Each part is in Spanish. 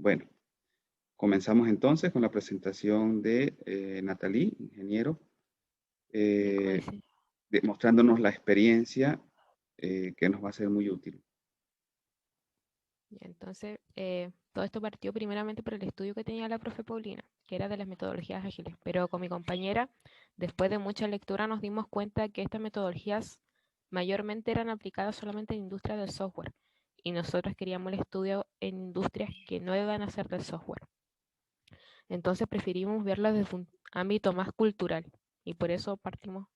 Bueno, comenzamos entonces con la presentación de Nathalie, ingeniero, Sí, como eh, dice. mostrándonos la experiencia que nos va a ser muy útil. Ya, entonces, todo esto partió primeramente por el estudio que tenía la profe Paulina, que era de las metodologías ágiles, pero con mi compañera, después de mucha lectura, nos dimos cuenta que estas metodologías mayormente eran aplicadas solamente en industria del software, y nosotros queríamos el estudio en industrias que no iban a ser del software. Entonces preferimos verlas desde un ámbito más cultural, y por eso partimos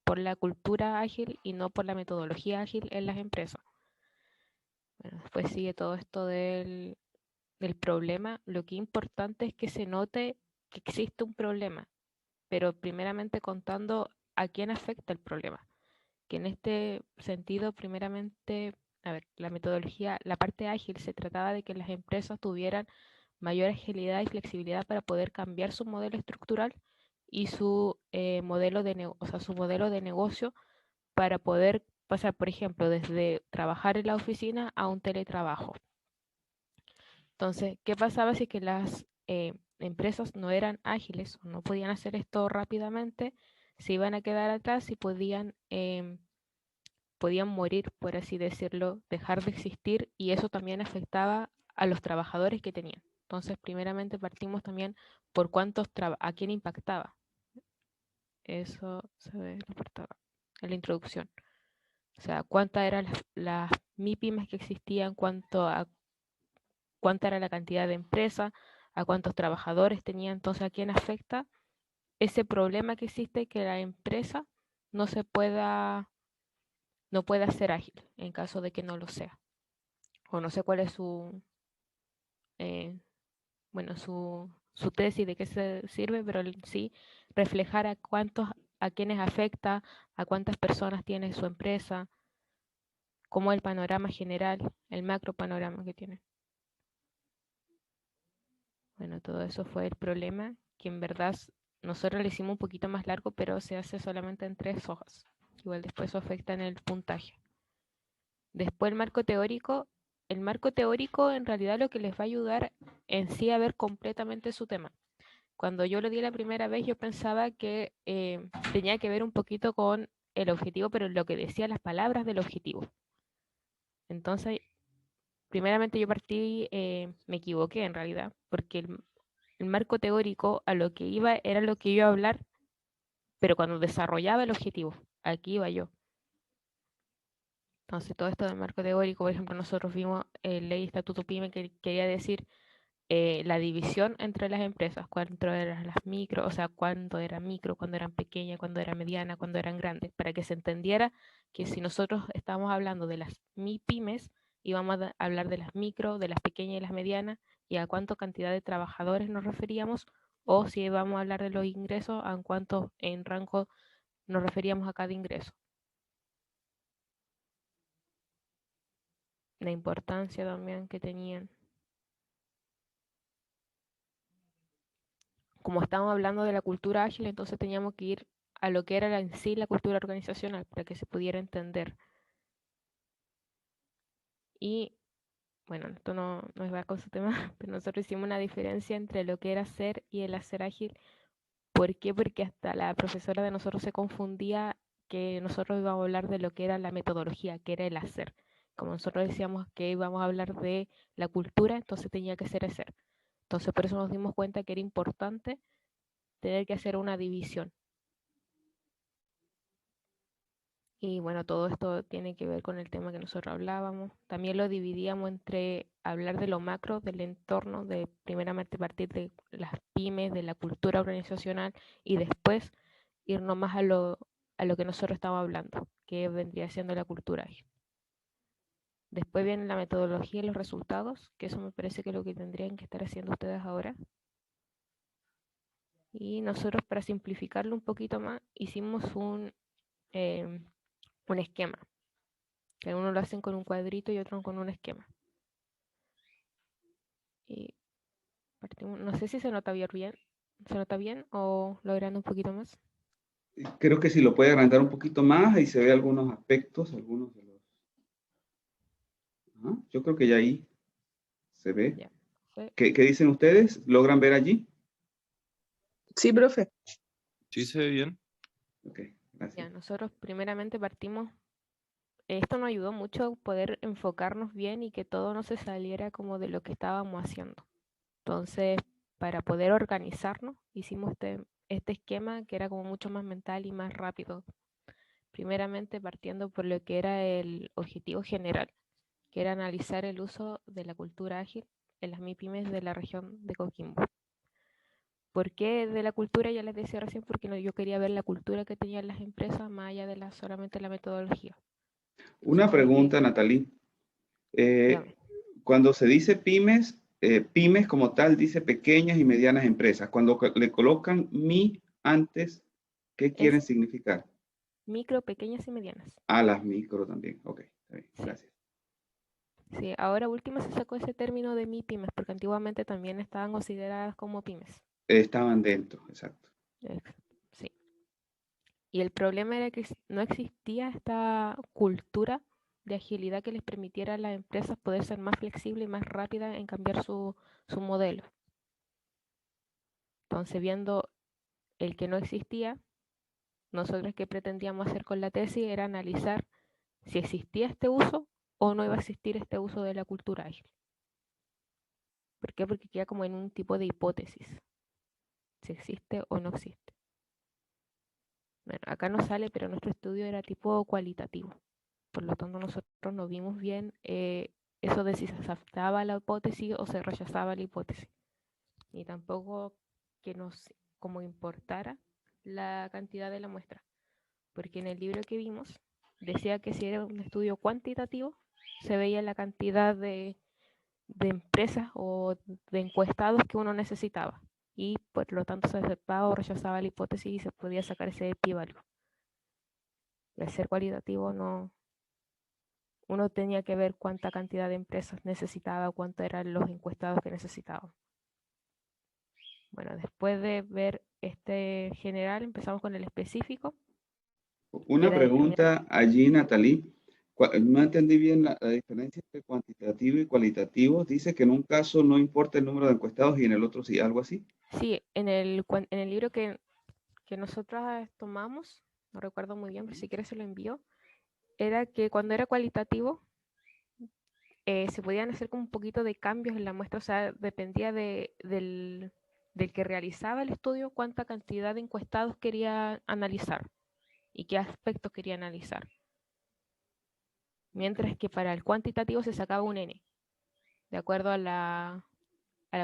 por la cultura ágil y no por la metodología ágil en las empresas. Bueno, después sigue todo esto del problema. Lo que es importante es que se note que existe un problema, pero primeramente contando a quién afecta el problema. Que en este sentido, primeramente, a ver, la metodología, la parte ágil se trataba de que las empresas tuvieran mayor agilidad y flexibilidad para poder cambiar su modelo estructural y su o sea, su modelo de negocio para poder pasar, por ejemplo, desde trabajar en la oficina a un teletrabajo. Entonces, ¿qué pasaba si es que las empresas no eran ágiles o no podían hacer esto rápidamente? Se iban a quedar atrás y podían morir, por así decirlo, dejar de existir y eso también afectaba a los trabajadores que tenían. Entonces, primeramente partimos también por a quién impactaba. Eso se ve en en la introducción. O sea, cuántas eran las MIPYMES que existían, cuánta era la cantidad de empresas, a cuántos trabajadores tenía, entonces a quién afecta ese problema que existe que la empresa no se pueda, no pueda ser ágil en caso de que no lo sea. O no sé cuál es eh, bueno, su tesis, de qué se sirve, pero sí reflejar a quiénes afecta, a cuántas personas tiene su empresa, cómo el panorama general, el macro panorama que tiene. Bueno, todo eso fue el problema, que en verdad nosotros lo hicimos un poquito más largo, pero se hace solamente en 3 hojas. Igual después eso afecta en el puntaje. Después el marco teórico en realidad lo que les va a ayudar en sí a ver completamente su tema. Cuando yo lo di la primera vez yo pensaba que tenía que ver un poquito con el objetivo, pero lo que decía las palabras del objetivo. Entonces, primeramente yo partí, me equivoqué en realidad, porque el marco teórico a lo que iba era lo que iba a hablar, pero cuando desarrollaba el objetivo, aquí iba yo. Entonces, todo esto del marco teórico, por ejemplo, nosotros vimos ley estatuto PYME que quería decir la división entre las empresas, cuánto eran las micro, o sea, cuánto era micro, cuándo eran pequeñas, cuándo era mediana, cuándo eran grandes, para que se entendiera que si nosotros estábamos hablando de las MIPYMES, íbamos a hablar de las micro, de las pequeñas y las medianas, y a cuánto cantidad de trabajadores nos referíamos, o si íbamos a hablar de los ingresos, a cuánto en rango nos referíamos a cada ingreso. La importancia también que tenían. Como estábamos hablando de la cultura ágil, entonces teníamos que ir a lo que era en sí la cultura organizacional para que se pudiera entender. Y bueno, esto no va con su tema, pero nosotros hicimos una diferencia entre lo que era ser y el hacer ágil. ¿Por qué? Porque hasta la profesora de nosotros se confundía que nosotros íbamos a hablar de lo que era la metodología, que era el hacer. Como nosotros decíamos que íbamos a hablar de la cultura, entonces tenía que ser hacer. Entonces por eso nos dimos cuenta que era importante tener que hacer una división. Y bueno, todo esto tiene que ver con el tema que nosotros hablábamos. También lo dividíamos entre hablar de lo macro, del entorno, de primeramente partir de las pymes, de la cultura organizacional y después irnos más a lo que nosotros estamos hablando, que vendría siendo la cultura ágil. Después viene la metodología y los resultados, que eso me parece que es lo que tendrían que estar haciendo ustedes ahora. Y nosotros, para simplificarlo un poquito más, hicimos eh, un esquema, que algunos lo hacen con un cuadrito y otros con un esquema. Y partimos, no sé si se nota bien o lo agrando un poquito más. Creo que si lo puede agrandar un poquito más, ahí se ve algunos aspectos, algunos de los... Ajá, yo creo que ya ahí se ve. Ya. fue, ¿Qué dicen ustedes? ¿Logran ver allí? Sí, profe. Sí, se ve bien. Ok, ya, gracias. nosotros primeramente partimos, esto nos ayudó mucho a poder enfocarnos bien y que todo no se saliera como de lo que estábamos haciendo. Entonces, para poder organizarnos, hicimos este esquema que era como mucho más mental y más rápido. Primeramente partiendo por lo que era el objetivo general, que era analizar el uso de la cultura ágil en las MIPYMES de la región de Coquimbo. ¿Por qué de la cultura? Ya les decía recién, porque yo quería ver la cultura que tenían las empresas más allá de solamente la metodología. Una pregunta, Natalie. Dígame. Cuando se dice pymes, pymes como tal dice pequeñas y medianas empresas. Cuando le colocan mi antes, ¿qué quieren Es significar? micro, pequeñas y medianas. A las micro también. Ok, está bien, Sí. gracias. Sí, ahora último se sacó ese término de MIPYMES, porque antiguamente también estaban consideradas como pymes. Estaban dentro, exacto. Sí. Y el problema era que no existía esta cultura de agilidad que les permitiera a las empresas poder ser más flexibles y más rápidas en cambiar su modelo. Entonces, viendo el que no existía, nosotros que pretendíamos hacer con la tesis era analizar si existía este uso o no iba a existir este uso de la cultura ágil. ¿Por qué? Porque queda como en un tipo de hipótesis, si existe o no existe. Bueno, acá no sale, pero nuestro estudio era tipo cualitativo. Por lo tanto, nosotros no vimos bien eso de si se aceptaba la hipótesis o se rechazaba la hipótesis. Ni tampoco que nos como importara la cantidad de la muestra. Porque en el libro que vimos decía que si era un estudio cuantitativo, se veía la cantidad de empresas o de encuestados que uno necesitaba. Y por lo tanto se aceptaba o rechazaba la hipótesis y se podía sacar ese pi-value. Y al ser cualitativo no, uno tenía que ver cuánta cantidad de empresas necesitaba, cuántos eran los encuestados que necesitaban. Bueno, después de ver este general, empezamos con el específico. Una pregunta allí, Natalie. No entendí bien la diferencia entre cuantitativo y cualitativo. Dice que en un caso no importa el número de encuestados y en el otro sí, algo así. Sí, en el libro que nosotros tomamos, no recuerdo muy bien, pero si quieres se lo envío, era que cuando era cualitativo se podían hacer como un poquito de cambios en la muestra, o sea, dependía del que realizaba el estudio cuánta cantidad de encuestados quería analizar y qué aspectos quería analizar. Mientras que para el cuantitativo se sacaba un N, de acuerdo a la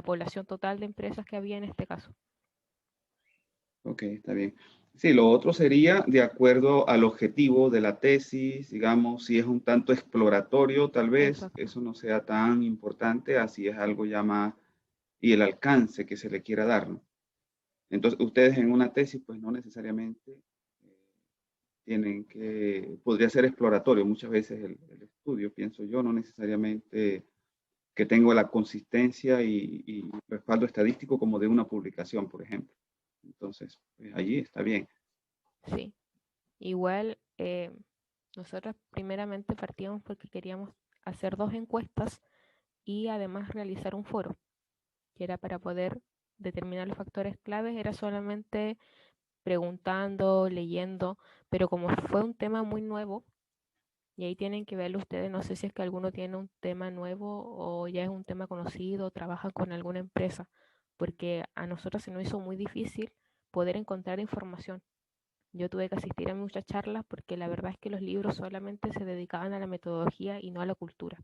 población total de empresas que había en este caso. Ok, está bien. Sí, lo otro sería de acuerdo al objetivo de la tesis, digamos, si es un tanto exploratorio, tal vez Exacto. eso no sea tan importante, así es algo ya más, y el alcance que se le quiera dar, ¿no? Entonces, ustedes en una tesis, pues no necesariamente tienen que, podría ser exploratorio muchas veces el estudio, pienso yo, no necesariamente que tenga la consistencia y respaldo estadístico como de una publicación, por ejemplo. Entonces, pues, allí está bien. Sí. Igual, nosotros primeramente partíamos porque queríamos hacer 2 encuestas y además realizar un foro, que era para poder determinar los factores claves, era solamente preguntando, leyendo, pero como fue un tema muy nuevo, y ahí tienen que verlo ustedes, no sé si es que alguno tiene un tema nuevo o ya es un tema conocido, trabaja con alguna empresa, porque a nosotros se nos hizo muy difícil poder encontrar información. Yo tuve que asistir a muchas charlas porque la verdad es que los libros solamente se dedicaban a la metodología y no a la cultura.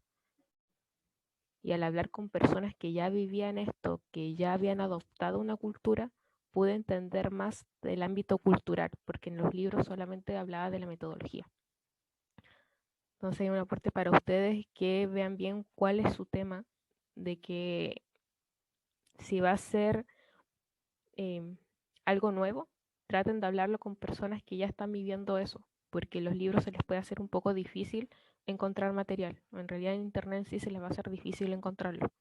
Y al hablar con personas que ya vivían esto, que ya habían adoptado una cultura, pude entender más del ámbito cultural, porque en los libros solamente hablaba de la metodología. Entonces hay un aporte para ustedes que vean bien cuál es su tema, de que si va a ser algo nuevo, traten de hablarlo con personas que ya están viviendo eso, porque los libros se les puede hacer un poco difícil encontrar material. En realidad en internet sí se les va a hacer difícil encontrarlo.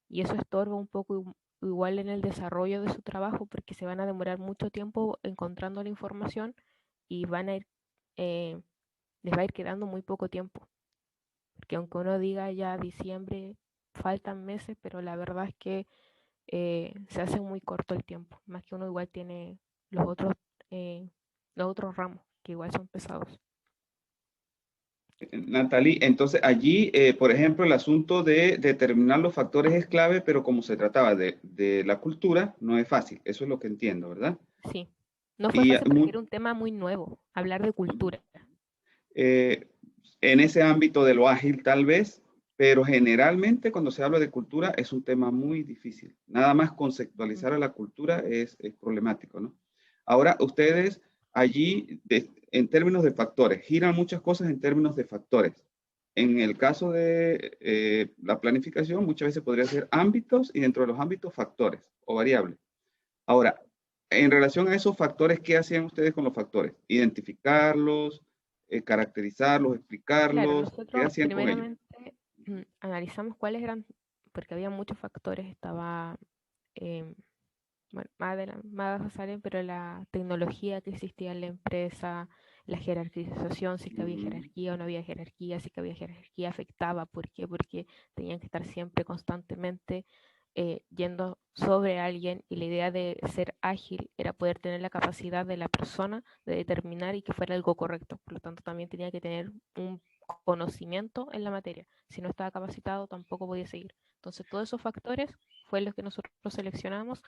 Y eso estorba un poco igual en el desarrollo de su trabajo, porque se van a demorar mucho tiempo encontrando la información y van a ir, les va a ir quedando muy poco tiempo. Porque aunque uno diga ya diciembre, faltan meses, pero la verdad es que se hace muy corto el tiempo, más que uno igual tiene los otros, eh, los otros ramos, que igual son pesados. Natalie, entonces allí, por ejemplo, el asunto de determinar los factores es clave, pero como se trataba de la cultura, no es fácil. Eso es lo que entiendo, ¿verdad? Sí, no fue Y fácil porque era un tema muy nuevo, hablar de cultura. eh, en ese ámbito de lo ágil tal vez, pero generalmente cuando se habla de cultura es un tema muy difícil. Nada más conceptualizar a la cultura es problemático, ¿no? Ahora, ustedes allí, en términos de factores, giran muchas cosas en términos de factores. En el caso de la planificación, muchas veces podría ser ámbitos y dentro de los ámbitos factores o variables. Ahora, en relación a esos factores, ¿qué hacían ustedes con los factores? Identificarlos, caracterizarlos, Claro, explicarlos, ¿qué nosotros hacían con ellos? primeramente analizamos cuáles eran, porque había muchos factores, estaba, bueno, más salen, pero la tecnología que existía en la empresa, la jerarquización, si es que había jerarquía o no había jerarquía, si es que había jerarquía afectaba, ¿por qué? Porque tenían que estar siempre constantemente yendo sobre alguien y la idea de ser ágil era poder tener la capacidad de la persona de determinar y que fuera algo correcto. Por lo tanto, también tenía que tener un conocimiento en la materia. Si no estaba capacitado, tampoco podía seguir. Entonces, todos esos factores fue los que nosotros seleccionamos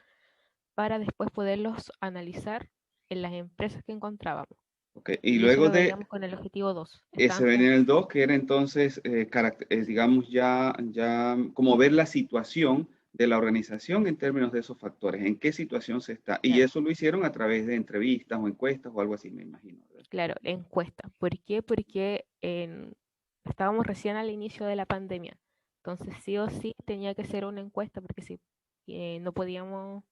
para después poderlos analizar en las empresas que encontrábamos. Okay. Y Y eso luego lo de veíamos con el objetivo 2. ese Estaban venía juntos. el 2, que era entonces, digamos, ya como ver la situación de la organización en términos de esos factores, en qué situación se está. Y Claro, eso lo hicieron a través de entrevistas o encuestas o algo así, me imagino, ¿verdad? claro, encuesta. ¿Por qué? Porque estábamos recién al inicio de la pandemia. Entonces, sí o sí tenía que ser una encuesta porque si no podíamos,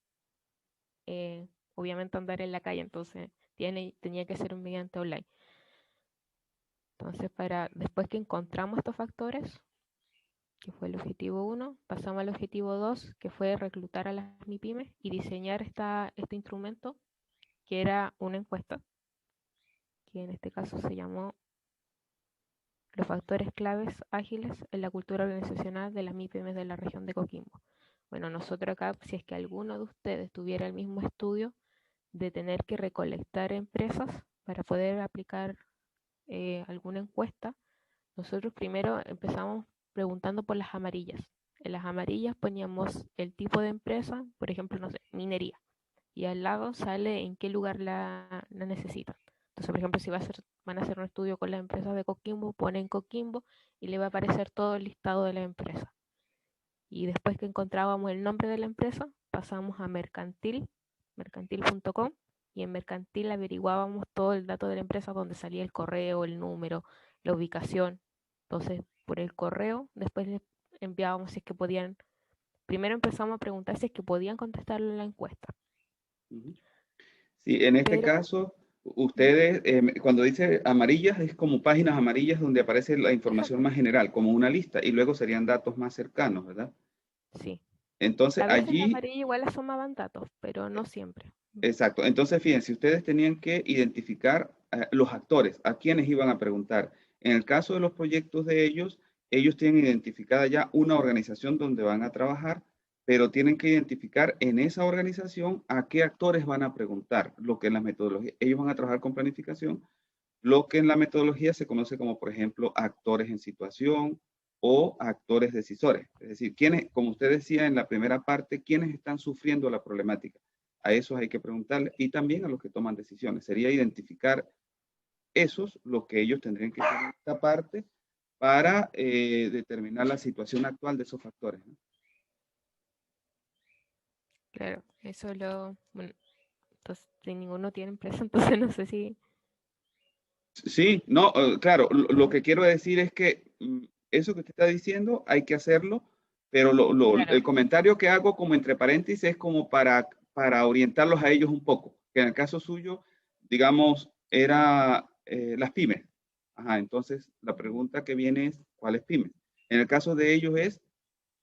obviamente, andar en la calle. Entonces, tenía que ser un mediante online. Entonces, después que encontramos estos factores, que fue el objetivo 1, pasamos al objetivo 2, que fue reclutar a las MIPYMES y diseñar este instrumento, que era una encuesta, que en este caso se llamó Los factores claves ágiles en la cultura organizacional de las MIPYMES de la región de Coquimbo. Bueno, nosotros acá, si es que alguno de ustedes tuviera el mismo estudio de tener que recolectar empresas para poder aplicar alguna encuesta, nosotros primero empezamos preguntando por las amarillas. En las amarillas poníamos el tipo de empresa, por ejemplo, no sé, minería, y al lado sale en qué lugar la necesitan. Entonces, por ejemplo, si van a hacer un estudio con las empresas de Coquimbo, ponen Coquimbo y le va a aparecer todo el listado de la empresa. Y después que encontrábamos el nombre de la empresa, pasamos a mercantil.com, y en Mercantil averiguábamos todo el dato de la empresa, donde salía el correo, el número, la ubicación. Entonces, por el correo, después les enviábamos si es que podían, primero empezamos a preguntar si es que podían contestarle en la encuesta. Sí, en este Pero, caso, ustedes, cuando dice amarillas, es como páginas amarillas donde aparece la información exacto, más general, como una lista, y luego serían datos más cercanos, ¿verdad? sí. Entonces, A veces la allí, amarilla igual asomaban datos, pero no siempre. exacto. Entonces, fíjense, ustedes tenían que identificar los actores, a quienes iban a preguntar. En el caso de los proyectos de ellos tienen identificada ya una organización donde van a trabajar, pero tienen que identificar en esa organización a qué actores van a preguntar, lo que en la metodología, ellos van a trabajar con planificación, lo que en la metodología se conoce como, por ejemplo, actores en situación o actores decisores. Es decir, quienes, como usted decía en la primera parte, quienes están sufriendo la problemática. A esos hay que preguntarle y también a los que toman decisiones. Sería identificar esos, lo que ellos tendrían que hacer en esta parte para determinar la situación actual de esos factores, ¿no? Claro, bueno, entonces si ninguno tiene empresa, entonces no sé si... Sí, no, claro, lo que quiero decir es que eso que usted está diciendo hay que hacerlo, pero Claro, el comentario que hago como entre paréntesis es como para orientarlos a ellos un poco, que en el caso suyo, digamos, era las pymes. Ajá, entonces la pregunta que viene es, ¿cuáles pymes? En el caso de ellos es,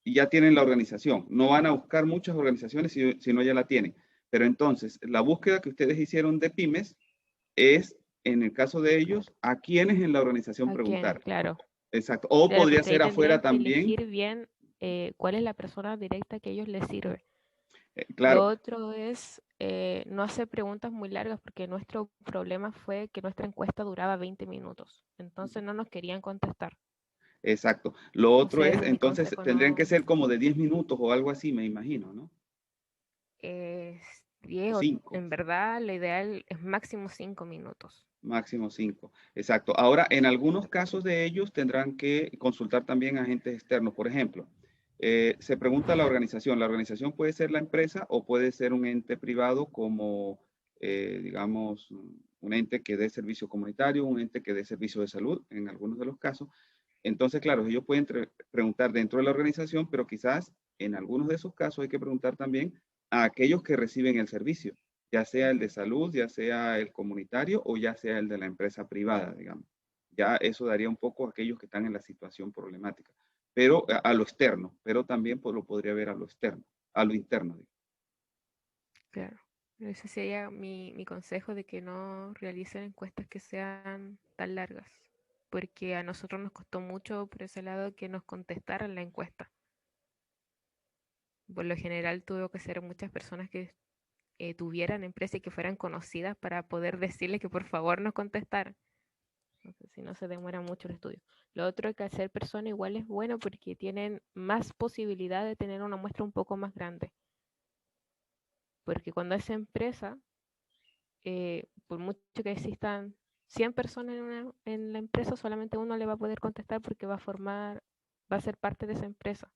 ya tienen la organización, no van a buscar muchas organizaciones si no ya la tienen, pero entonces la búsqueda que ustedes hicieron de pymes es, en el caso de ellos, a quienes en la organización ¿a quién? preguntar. Claro, Exacto. O claro, podría porque ahí ser afuera tendrían que también. elegir bien cuál es la persona directa que a ellos les sirve. Lo Claro, otro es no hacer preguntas muy largas porque nuestro problema fue que nuestra encuesta duraba 20 minutos. Entonces no nos querían contestar. exacto. Lo otro es, Entonces mi entonces, consejo tendrían que no ser como de 10 minutos o algo así, me imagino, ¿no? es O 10 o 5. en verdad lo ideal es máximo 5 minutos. Máximo 5, exacto. Ahora, en algunos casos de ellos tendrán que consultar también a agentes externos. Por ejemplo, se pregunta a la organización. La organización puede ser la empresa o puede ser un ente privado como, digamos, un ente que dé servicio comunitario, un ente que dé servicio de salud, en algunos de los casos. Entonces, claro, ellos pueden preguntar dentro de la organización, pero quizás en algunos de esos casos hay que preguntar también a aquellos que reciben el servicio, ya sea el de salud, ya sea el comunitario o ya sea el de la empresa privada, digamos. Ya eso daría un poco a aquellos que están en la situación problemática, pero a lo externo, pero también pues, lo podría ver a lo externo, a lo interno. Digamos. Claro. Ese sería mi consejo de que no realicen encuestas que sean tan largas, porque a nosotros nos costó mucho por ese lado que nos contestaran la encuesta. Por lo general tuvo que ser muchas personas que tuvieran empresa y que fueran conocidas para poder decirle que por favor nos contestaran. Entonces, si no se demora mucho el estudio. Lo otro es que al ser persona igual es bueno porque tienen más posibilidad de tener una muestra un poco más grande. Porque cuando es empresa, por mucho que existan 100 personas en la empresa, solamente uno le va a poder contestar porque va a ser parte de esa empresa.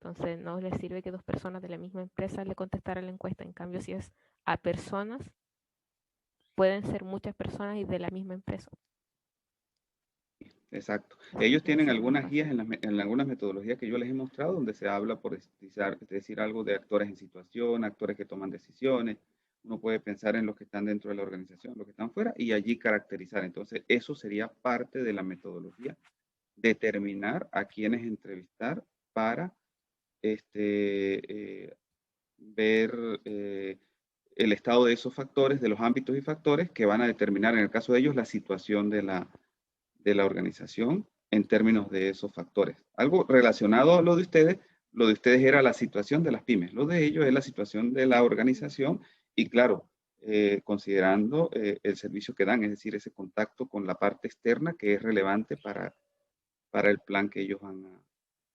Entonces no les sirve que dos personas de la misma empresa le contestaran la encuesta. En cambio, si es a personas, pueden ser muchas personas y de la misma empresa. Exacto. Así Ellos que tienen así es más algunas guías fácil. en algunas metodologías que yo les he mostrado donde se habla por decir algo de actores en situación, actores que toman decisiones. Uno puede pensar en los que están dentro de la organización, los que están fuera y allí caracterizar. Entonces, eso sería parte de la metodología, determinar a quiénes entrevistar para ver el estado de esos factores, de los ámbitos y factores que van a determinar, en el caso de ellos, la situación de la organización en términos de esos factores. Algo relacionado a lo de ustedes era la situación de las pymes, lo de ellos es la situación de la organización y claro, considerando el servicio que dan, es decir, ese contacto con la parte externa que es relevante para el plan que ellos van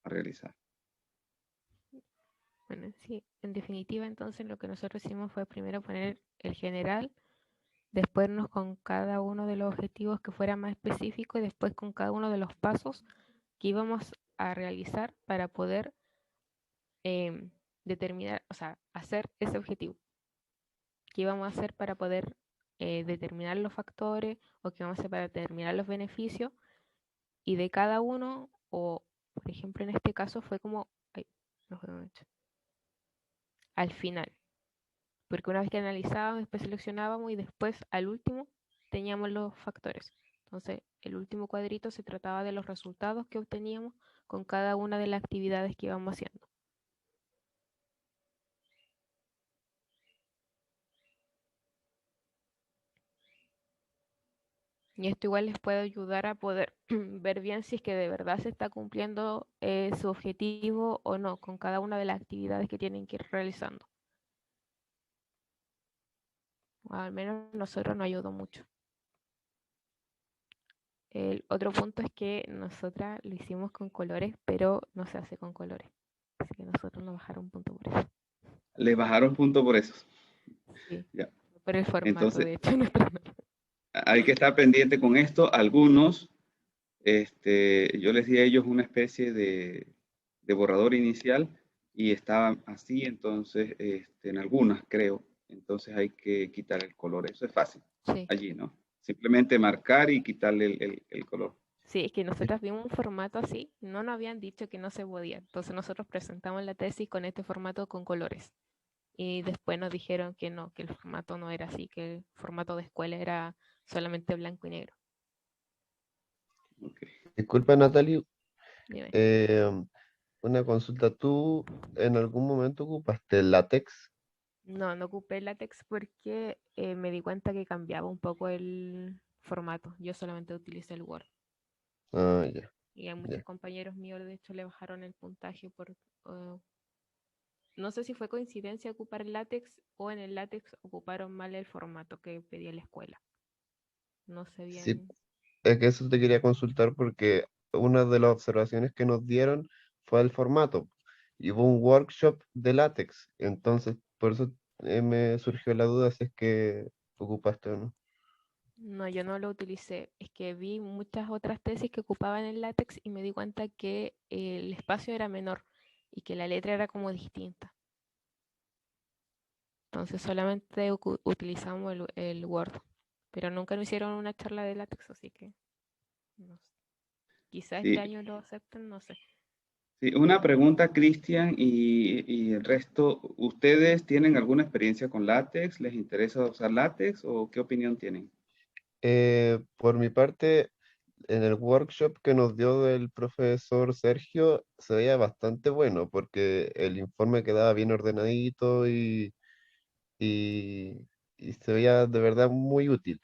a realizar. Bueno, sí, en definitiva, entonces lo que nosotros hicimos fue primero poner el general, después irnos con cada uno de los objetivos que fuera más específico y después con cada uno de los pasos que íbamos a realizar para poder determinar, o sea, hacer ese objetivo. ¿Qué íbamos a hacer para poder determinar los factores o qué vamos a hacer para determinar los beneficios? Y de cada uno, o por ejemplo en este caso fue como, ay, no fue mucho, al final, porque una vez que analizábamos, después seleccionábamos y después al último teníamos los factores. Entonces, el último cuadrito se trataba de los resultados que obteníamos con cada una de las actividades que íbamos haciendo. Y esto igual les puede ayudar a poder ver bien si es que de verdad se está cumpliendo su objetivo o no con cada una de las actividades que tienen que ir realizando. O al menos nosotros nos ayudó mucho. El otro punto es que nosotras lo hicimos con colores, pero no se hace con colores. Así que nosotros nos bajaron un punto por eso. Les bajaron punto por eso. Sí, Ya. por el formato, Entonces, de hecho. Nuestra nota. hay que estar pendiente con esto. Algunos, yo les di a ellos una especie de borrador inicial y estaba así, entonces, en algunas creo, entonces hay que quitar el color. Eso es fácil, Sí. allí, ¿no? Simplemente marcar y quitarle el color. Sí, es que nosotros vimos un formato así, no nos habían dicho que no se podía. Entonces nosotros presentamos la tesis con este formato con colores. Y después nos dijeron que no, que el formato no era así, que el formato de escuela era solamente blanco y negro. Okay. Disculpa, Natalie, Dime. una consulta. ¿Tú en algún momento ocupaste látex? No, no ocupé látex porque me di cuenta que cambiaba un poco el formato. Yo solamente utilicé el Word. Ah, ya. Y a muchos Ya. compañeros míos, de hecho, le bajaron el puntaje por... no sé si fue coincidencia ocupar el látex o en el látex ocuparon mal el formato que pedía la escuela. No sé Sí, bien. es que eso te quería consultar porque una de las observaciones que nos dieron fue el formato. Y hubo un workshop de látex, entonces por eso me surgió la duda si es que ocupaste o no. No, yo no lo utilicé. Es que vi muchas otras tesis que ocupaban el látex y me di cuenta que el espacio era menor y que la letra era como distinta. Entonces solamente utilizamos el Word. Pero nunca nos hicieron una charla de látex, así que no sé. Quizá este Sí, año lo acepten, no sé. sí, una pregunta, Cristian, y el resto, ¿ustedes tienen alguna experiencia con látex? ¿Les interesa usar látex o qué opinión tienen? Por mi parte, en el workshop que nos dio el profesor Sergio se veía bastante bueno porque el informe quedaba bien ordenadito y, y se veía de verdad muy útil.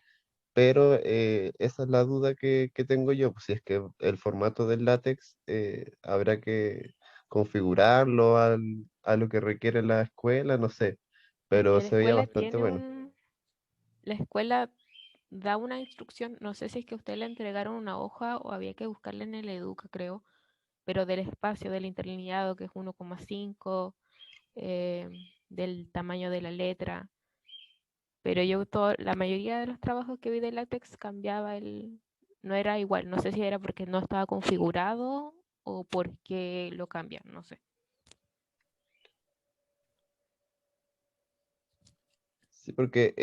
Pero esa es la duda que tengo yo, pues, si es que el formato del látex habrá que configurarlo a lo que requiere la escuela, no sé, Es pero que la se veía escuela bastante tiene bueno. un... La escuela da una instrucción, no sé si es que a usted le entregaron una hoja o había que buscarla en el Educa, creo, pero del espacio, del interlineado, que es 1,5, eh, del tamaño de la letra. Pero yo, la mayoría de los trabajos que vi de látex cambiaba el... No era igual, no sé si era porque no estaba configurado o porque lo cambian, no sé. Sí, porque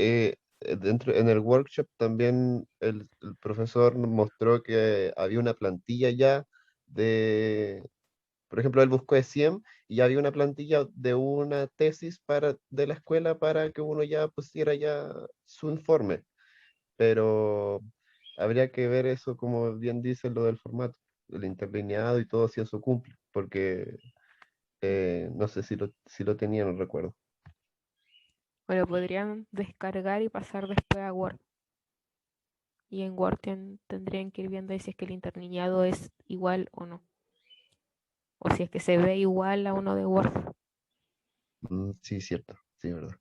dentro, en el workshop también el profesor nos mostró que había una plantilla ya de, por ejemplo, él buscó SIEM y ya había una plantilla de una tesis de la escuela para que uno ya pusiera ya su informe, pero habría que ver eso, como bien dice lo del formato, el interlineado y todo, si eso cumple, porque no sé si lo tenía, no recuerdo. Bueno, podrían descargar y pasar después a Word. Y en Word tendrían que ir viendo ahí si es que el interlineado es igual o no. O si es que se ve igual a uno de Word. Sí, cierto, sí, verdad.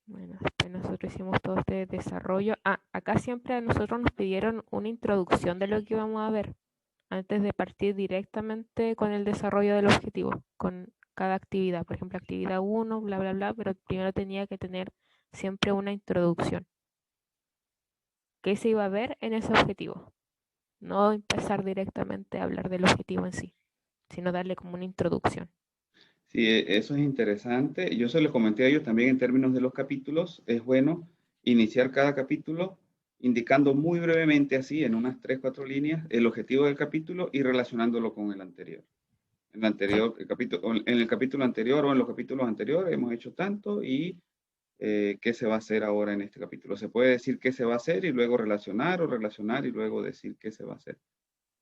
Bueno, después nosotros hicimos todo este desarrollo. Ah, acá siempre a nosotros nos pidieron una introducción de lo que íbamos a ver antes de partir directamente con el desarrollo del objetivo, con cada actividad. Por ejemplo, actividad 1, bla, bla, bla, pero primero tenía que tener siempre una introducción. ¿Qué se iba a ver en ese objetivo? No empezar directamente a hablar del objetivo en sí, sino darle como una introducción. Sí, eso es interesante. Yo se lo comenté a ellos también en términos de los capítulos. Es bueno iniciar cada capítulo indicando muy brevemente, así, en unas 3, 4 líneas, el objetivo del capítulo y relacionándolo con el anterior. En el Sí, anterior capítulo, en el capítulo anterior o en los capítulos anteriores hemos hecho tanto y qué se va a hacer ahora en este capítulo. Se puede decir qué se va a hacer y luego relacionar o relacionar y luego decir qué se va a hacer.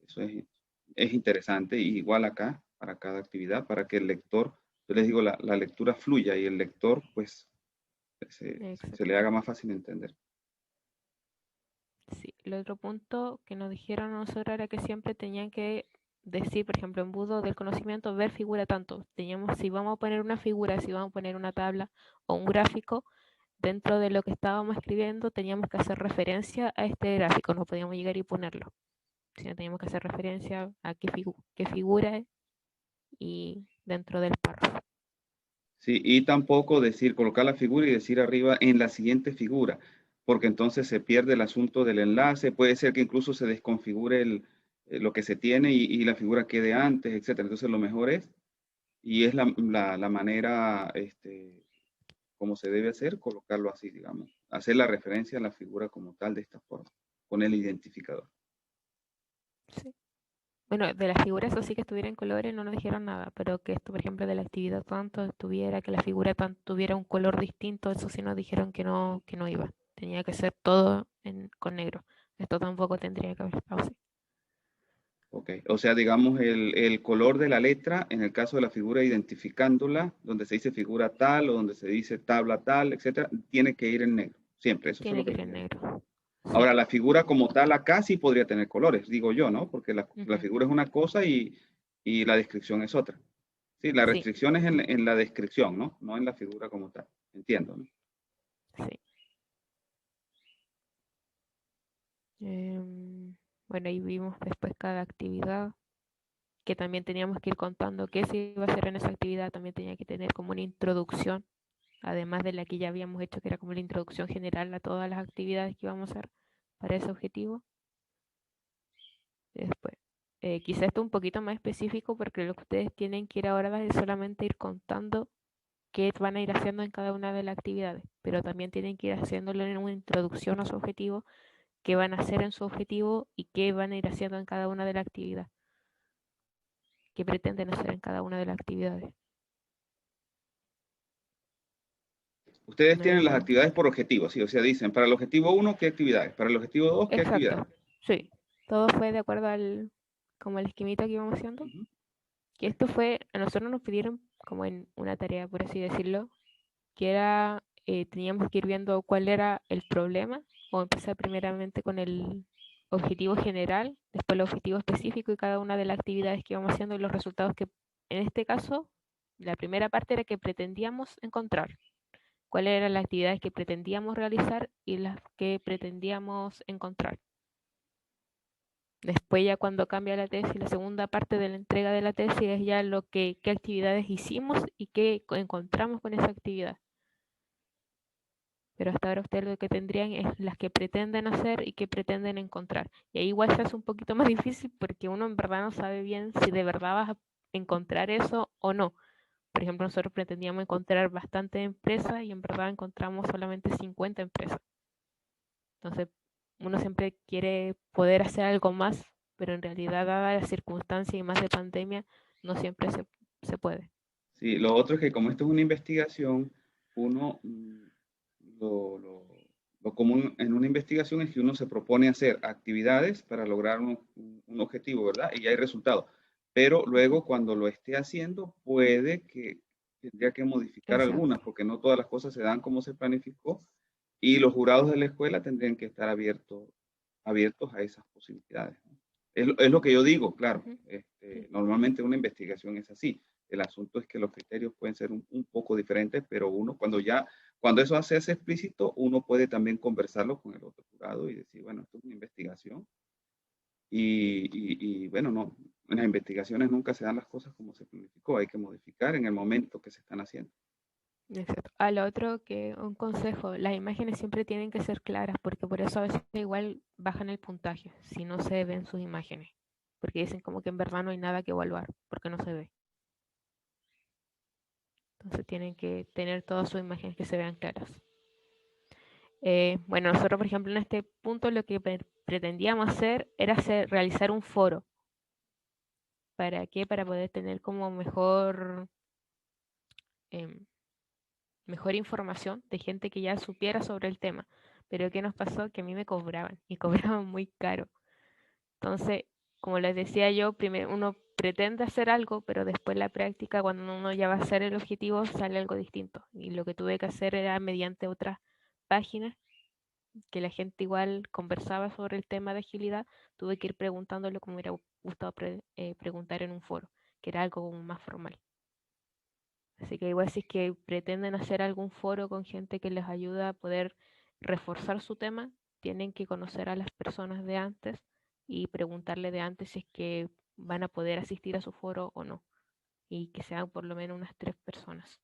Eso es interesante y igual acá para cada actividad, para que el lector, yo les digo, la lectura fluya y el lector pues se le exacto. haga más fácil entender. Sí, el otro punto que nos dijeron a nosotros era que siempre tenían que decir, por ejemplo, embudo del conocimiento, ver figura tanto. Teníamos, si vamos a poner una figura, si vamos a poner una tabla o un gráfico, dentro de lo que estábamos escribiendo teníamos que hacer referencia a este gráfico, no podíamos llegar y ponerlo, sino teníamos que hacer referencia a qué figura y dentro del párrafo. Sí, y tampoco decir, colocar la figura y decir arriba en la siguiente figura, porque entonces se pierde el asunto del enlace, puede ser que incluso se desconfigure lo que se tiene y la figura quede antes, etcétera. Entonces lo mejor es, y es la manera como se debe hacer, colocarlo así, digamos, hacer la referencia a la figura como tal de esta forma, con el identificador. Sí. Bueno, de las figuras así que estuviera en colores no nos dijeron nada, pero que esto, por ejemplo, de la actividad tanto estuviera, que la figura tanto tuviera un color distinto, eso sí nos dijeron que no iba. Tenía que ser todo con negro. Esto tampoco tendría que haber estado así. Ok, o sea, digamos el color de la letra, en el caso de la figura identificándola, donde se dice figura tal o donde se dice tabla tal, etcétera, tiene que ir en negro, siempre, eso fue Tiene lo que que ir les en dijeron. negro. Ahora, la figura como tal acá sí podría tener colores, digo yo, ¿no? Porque la Ujú. figura es una cosa y la descripción es otra. Sí, la Sí, restricción es en la descripción, ¿no? No en la figura como tal. Entiendo, ¿no? sí. Bueno, ahí vimos después cada actividad, que también teníamos que ir contando qué se iba a hacer en esa actividad, también tenía que tener como una introducción, además de la que ya habíamos hecho, que era como la introducción general a todas las actividades que íbamos a hacer para ese objetivo. Después, quizá esto un poquito más específico, porque lo que ustedes tienen que ir ahora es solamente ir contando qué van a ir haciendo en cada una de las actividades, pero también tienen que ir haciéndolo en una introducción a su objetivo, qué van a hacer en su objetivo y qué van a ir haciendo en cada una de las actividades, qué pretenden hacer en cada una de las actividades. Ustedes No tienen las hay... actividades por objetivos, ¿sí? O sea, dicen, para el objetivo 1, ¿qué actividades? Para el objetivo 2, ¿qué actividades? Exacto, sí. Todo fue de acuerdo al, como el esquemita que íbamos haciendo. Ujú. Que esto fue, a nosotros nos pidieron como en una tarea, por así decirlo, que era, teníamos que ir viendo cuál era el problema, o empezar primeramente con el objetivo general, después el objetivo específico y cada una de las actividades que íbamos haciendo y los resultados que, en este caso, la primera parte era que pretendíamos encontrar, cuáles eran las actividades que pretendíamos realizar y las que pretendíamos encontrar. Después ya cuando cambia la tesis, la segunda parte de la entrega de la tesis es ya lo que, qué actividades hicimos y qué encontramos con esa actividad. Pero hasta ahora ustedes lo que tendrían es las que pretenden hacer y que pretenden encontrar. Y ahí igual se hace un poquito más difícil porque uno en verdad no sabe bien si de verdad vas a encontrar eso o no. Por ejemplo, nosotros pretendíamos encontrar bastantes empresas y en verdad encontramos solamente 50 empresas. Entonces, uno siempre quiere poder hacer algo más, pero en realidad, dada las circunstancias y más de pandemia, no siempre se puede. Sí, lo otro es que como esto es una investigación, uno, lo común en una investigación es que uno se propone hacer actividades para lograr un objetivo, ¿verdad? Y ya hay resultados. Pero luego cuando lo esté haciendo, puede que tendría que modificar algunas, Exacto. porque no todas las cosas se dan como se planificó, y los jurados de la escuela tendrían que estar abiertos a esas posibilidades, ¿no? Es lo que yo digo, claro. Ujú. Sí. Normalmente una investigación es así. El asunto es que los criterios pueden ser un poco diferentes, pero uno cuando eso se hace explícito, uno puede también conversarlo con el otro jurado y decir, bueno, esto es una investigación y bueno, no, en las investigaciones nunca se dan las cosas como se planificó, hay que modificar en el momento que se están haciendo. Exacto. A lo otro que un consejo, las imágenes siempre tienen que ser claras, porque por eso a veces igual bajan el puntaje, si no se ven sus imágenes, porque dicen como que en verdad no hay nada que evaluar, porque no se ve. Entonces tienen que tener todas sus imágenes que se vean claras. Bueno, nosotros por ejemplo en este punto lo que pretendíamos hacer era realizar un foro. ¿Para qué? Para poder tener como em, mejor información de gente que ya supiera sobre el tema. Pero ¿qué nos pasó? Que a mí me cobraban y cobraban muy caro. Entonces, como les decía yo, primero uno pretende hacer algo, pero después la práctica, cuando uno ya va a hacer el objetivo, sale algo distinto. Y lo que tuve que hacer era mediante otras páginas que la gente igual conversaba sobre el tema de agilidad, tuve que ir preguntándolo como me hubiera gustado preguntar en un foro, que era algo como más formal. Así que igual si es que pretenden hacer algún foro con gente que les ayuda a poder reforzar su tema, tienen que conocer a las personas de antes y preguntarle de antes si es que van a poder asistir a su foro o no. Y que sean por lo menos unas 3 personas.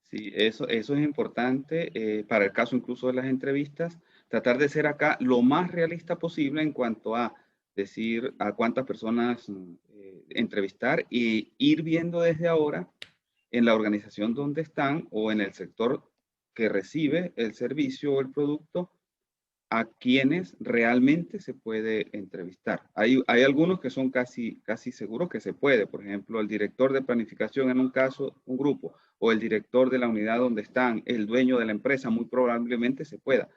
Sí, eso es importante para el caso incluso de las entrevistas, tratar de ser acá lo más realista posible en cuanto a decir a cuántas personas entrevistar y ir viendo desde ahora en la organización donde están o en el sector que recibe el servicio o el producto a quienes realmente se puede entrevistar. Hay algunos que son casi seguros que se puede, por ejemplo, el director de planificación en un caso, un grupo, o el director de la unidad donde están, el dueño de la empresa, muy probablemente se pueda.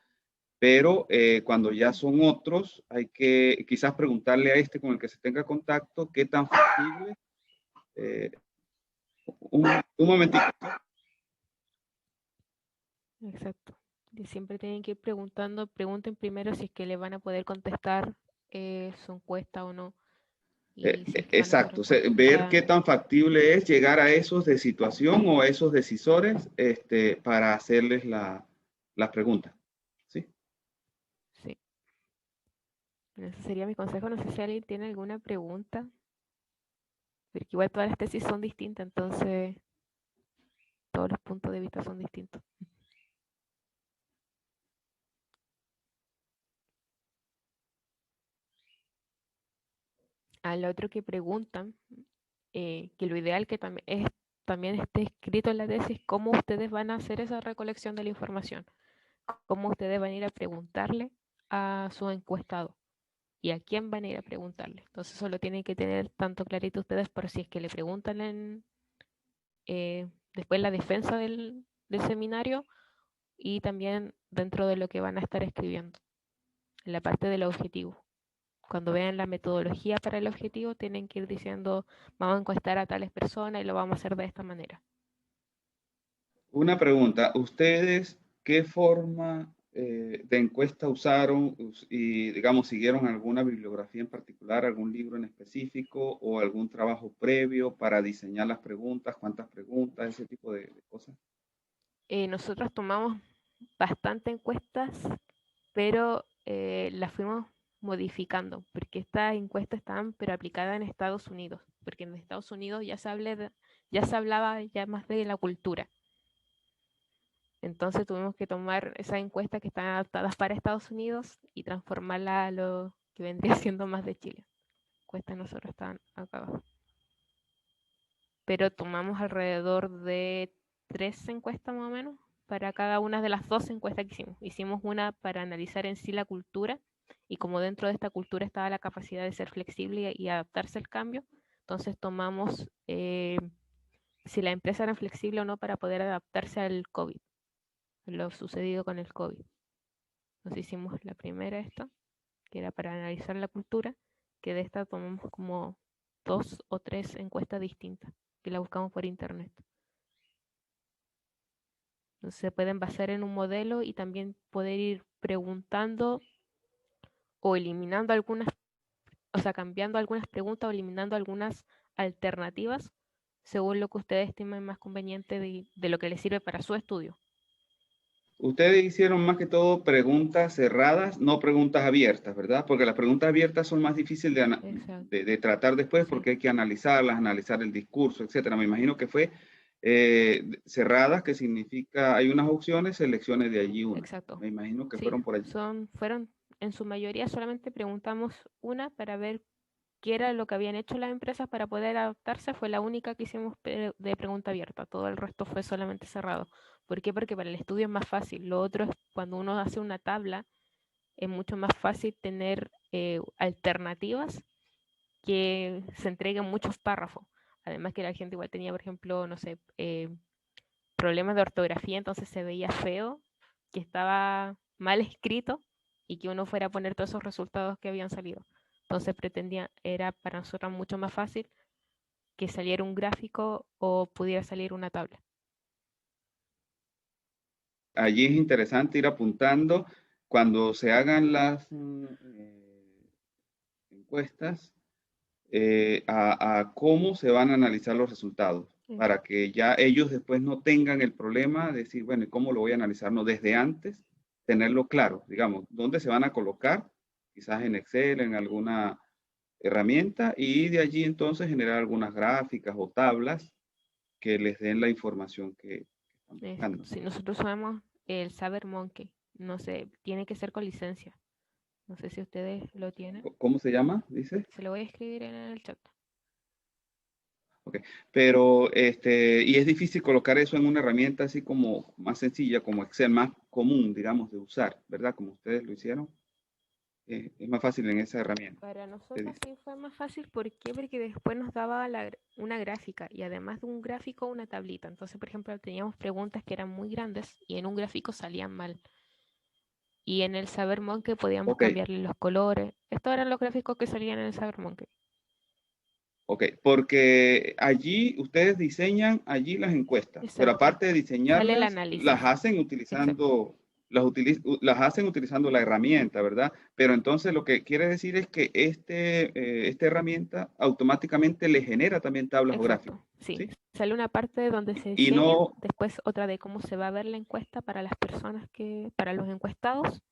Pero cuando ya son otros, hay que quizás preguntarle a este con el que se tenga contacto qué tan factible. Eh, un momentito. Exacto. Y siempre tienen que ir preguntando, pregunten primero si es que le van a poder contestar su encuesta o no. Y si es que van a hacer Exacto, ver qué tan factible es llegar a esos de situación o a esos decisores para hacerles las preguntas. ¿Sí? Sí. Ese sería mi consejo. No sé si alguien tiene alguna pregunta. Porque igual todas las tesis son distintas, entonces todos los puntos de vista son distintos. Al otro que preguntan, que lo ideal que también esté escrito en la tesis, cómo ustedes van a hacer esa recolección de la información, cómo ustedes van a ir a preguntarle a su encuestado y a quién van a ir a preguntarle. Entonces eso lo tienen que tener tanto clarito ustedes por si es que le preguntan después la defensa del seminario y también dentro de lo que van a estar escribiendo, en la parte del objetivo. Cuando vean la metodología para el objetivo, tienen que ir diciendo, vamos a encuestar a tales personas y lo vamos a hacer de esta manera. Una pregunta, ¿ustedes qué forma de encuesta usaron y, digamos, siguieron alguna bibliografía en particular, algún libro en específico o algún trabajo previo para diseñar las preguntas, cuántas preguntas, ese tipo de cosas? Nosotros tomamos bastante encuestas, pero las fuimos modificando, porque estas encuestas estaban pero aplicadas en Estados Unidos, porque en Estados Unidos ya se hablaba ya más de la cultura. Entonces tuvimos que tomar esas encuestas que están adaptadas para Estados Unidos y transformarlas a lo que vendría siendo más de Chile. Las encuestas nosotros estaban acá abajo. Pero tomamos alrededor de 3 encuestas más o menos para cada una de las 2 encuestas que hicimos. Hicimos una para analizar en sí la cultura y como dentro de esta cultura estaba la capacidad de ser flexible y adaptarse al cambio, entonces tomamos si la empresa era flexible o no para poder adaptarse al COVID, lo sucedido con el COVID. Entonces hicimos la primera esta, que era para analizar la cultura, que de esta tomamos como 2 o 3 encuestas distintas, que la buscamos por internet. Entonces se pueden basar en un modelo y también poder ir preguntando o eliminando algunas, o sea, cambiando algunas preguntas o eliminando algunas alternativas según lo que ustedes estimen más conveniente de lo que les sirve para su estudio. Ustedes hicieron más que todo preguntas cerradas, no preguntas abiertas, ¿verdad? Porque las preguntas abiertas son más difíciles de tratar después porque hay que analizarlas, analizar el discurso, etcétera. Me imagino que fue cerradas, que significa hay unas opciones, selecciones de allí una. Exacto. Me imagino que Sí, fueron por allí. fueron, en su mayoría solamente preguntamos una para ver qué era lo que habían hecho las empresas para poder adaptarse. Fue la única que hicimos de pregunta abierta. Todo el resto fue solamente cerrado. ¿Por qué? Porque para el estudio es más fácil. Lo otro es cuando uno hace una tabla, es mucho más fácil tener alternativas que se entreguen muchos párrafos. Además que la gente igual tenía, por ejemplo, no sé, problemas de ortografía, entonces se veía feo, que estaba mal escrito y que uno fuera a poner todos esos resultados que habían salido. Entonces pretendía, era para nosotros mucho más fácil que saliera un gráfico o pudiera salir una tabla. Allí es interesante ir apuntando cuando se hagan las encuestas a cómo se van a analizar los resultados, para que ya ellos después no tengan el problema de decir, bueno, ¿y cómo lo voy a analizar? No, desde antes tenerlo claro, digamos, dónde se van a colocar, quizás en Excel, en alguna herramienta, y de allí entonces generar algunas gráficas o tablas que les den la información que están buscando. Si nosotros usamos el SaberMonkey, no sé, tiene que ser con licencia. No sé si ustedes lo tienen. ¿Cómo se llama? Dice. Se lo voy a escribir en el chat. Okay. Pero, y es difícil colocar eso en una herramienta así como más sencilla, como Excel, más común, digamos, de usar, ¿verdad? Como ustedes lo hicieron. Es más fácil en esa herramienta. Para nosotros sí fue más fácil. ¿Por qué? Porque después nos daba una gráfica y además de un gráfico, una tablita. Entonces, por ejemplo, teníamos preguntas que eran muy grandes y en un gráfico salían mal. Y en el SaberMonkey podíamos cambiarle los colores. Estos eran los gráficos que salían en el SaberMonkey. Ok, porque allí ustedes diseñan allí las encuestas, Exacto. pero aparte de diseñarlas, las hacen utilizando las hacen utilizando la herramienta, ¿verdad? Pero entonces lo que quiere decir es que esta herramienta automáticamente le genera también tablas o gráficos, Exacto, sí. ¿sí? Sale una parte donde se Y enseña, no, después otra de cómo se va a ver la encuesta para las personas para los encuestados,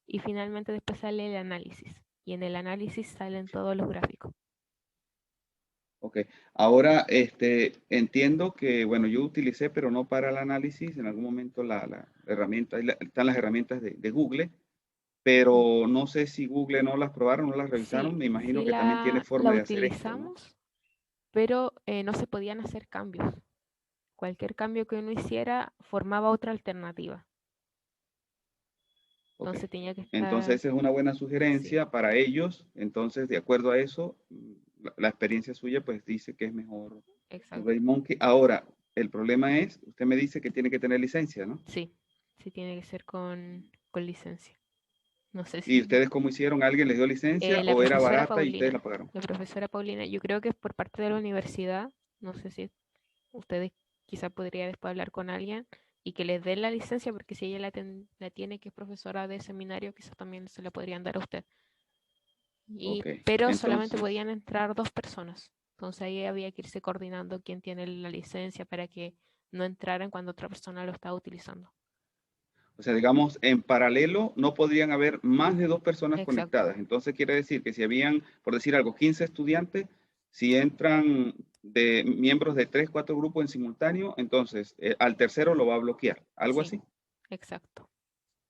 y finalmente después sale el análisis. Y en el análisis salen todos los gráficos. ok. Ahora, entiendo que, bueno, yo utilicé, pero no para el análisis, en algún momento la herramienta, están las herramientas de Google, pero no sé si Google no las probaron, no las revisaron, Sí, me imagino sí que también tiene la forma de hacer esto, ¿no? utilizamos, pero no se podían hacer cambios. Cualquier cambio que uno hiciera formaba otra alternativa. Ok. Entonces tenía que Entonces estar, esa es una buena sí, sugerencia para ellos. Entonces, de acuerdo a eso, la experiencia suya pues dice que es mejor exacto. SurveyMonkey. Ahora, el problema es, usted me dice que tiene que tener licencia, ¿no? Sí, sí tiene que ser con licencia. No sé ¿Y si ustedes cómo hicieron? ¿Alguien les dio licencia la o era profesora barata y ustedes Paulina, la pagaron? la profesora Paulina, yo creo que es por parte de la universidad, no sé si ustedes quizá podría después hablar con alguien y que les den la licencia, porque si ella la tiene, que es profesora de seminario, quizás también se la podrían dar a usted. Ok. Pero solamente Entonces, podían entrar 2 personas. Entonces ahí había que irse coordinando quién tiene la licencia para que no entraran cuando otra persona lo estaba utilizando. o sea, digamos, en paralelo no podrían haber más de 2 personas Exacto. conectadas. Entonces quiere decir que si habían, por decir algo, 15 estudiantes, si entran de miembros de 3, 4 grupos en simultáneo, entonces al tercero lo va a bloquear. Algo Sí, así. exacto.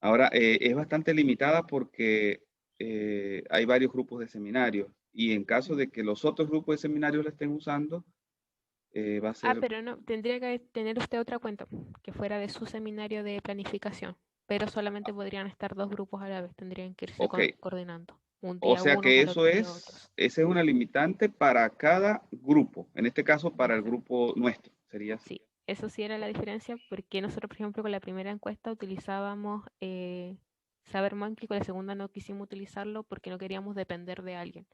Ahora, es bastante limitada porque hay varios grupos de seminarios y en caso de que los otros grupos de seminarios la estén usando, va a Ah, ser, pero no, tendría que tener usted otra cuenta que fuera de su seminario de planificación, pero solamente podrían estar 2 grupos a la vez, tendrían que irse ok. coordinando. Un O día sea unos, que al otro día otros. esa es una limitante para cada grupo, en este caso para el Exacto. grupo nuestro, sería así. Sí, eso sí era la diferencia, porque nosotros, por ejemplo, con la primera encuesta utilizábamos SaberMonkey, con la segunda no quisimos utilizarlo porque no queríamos depender de alguien.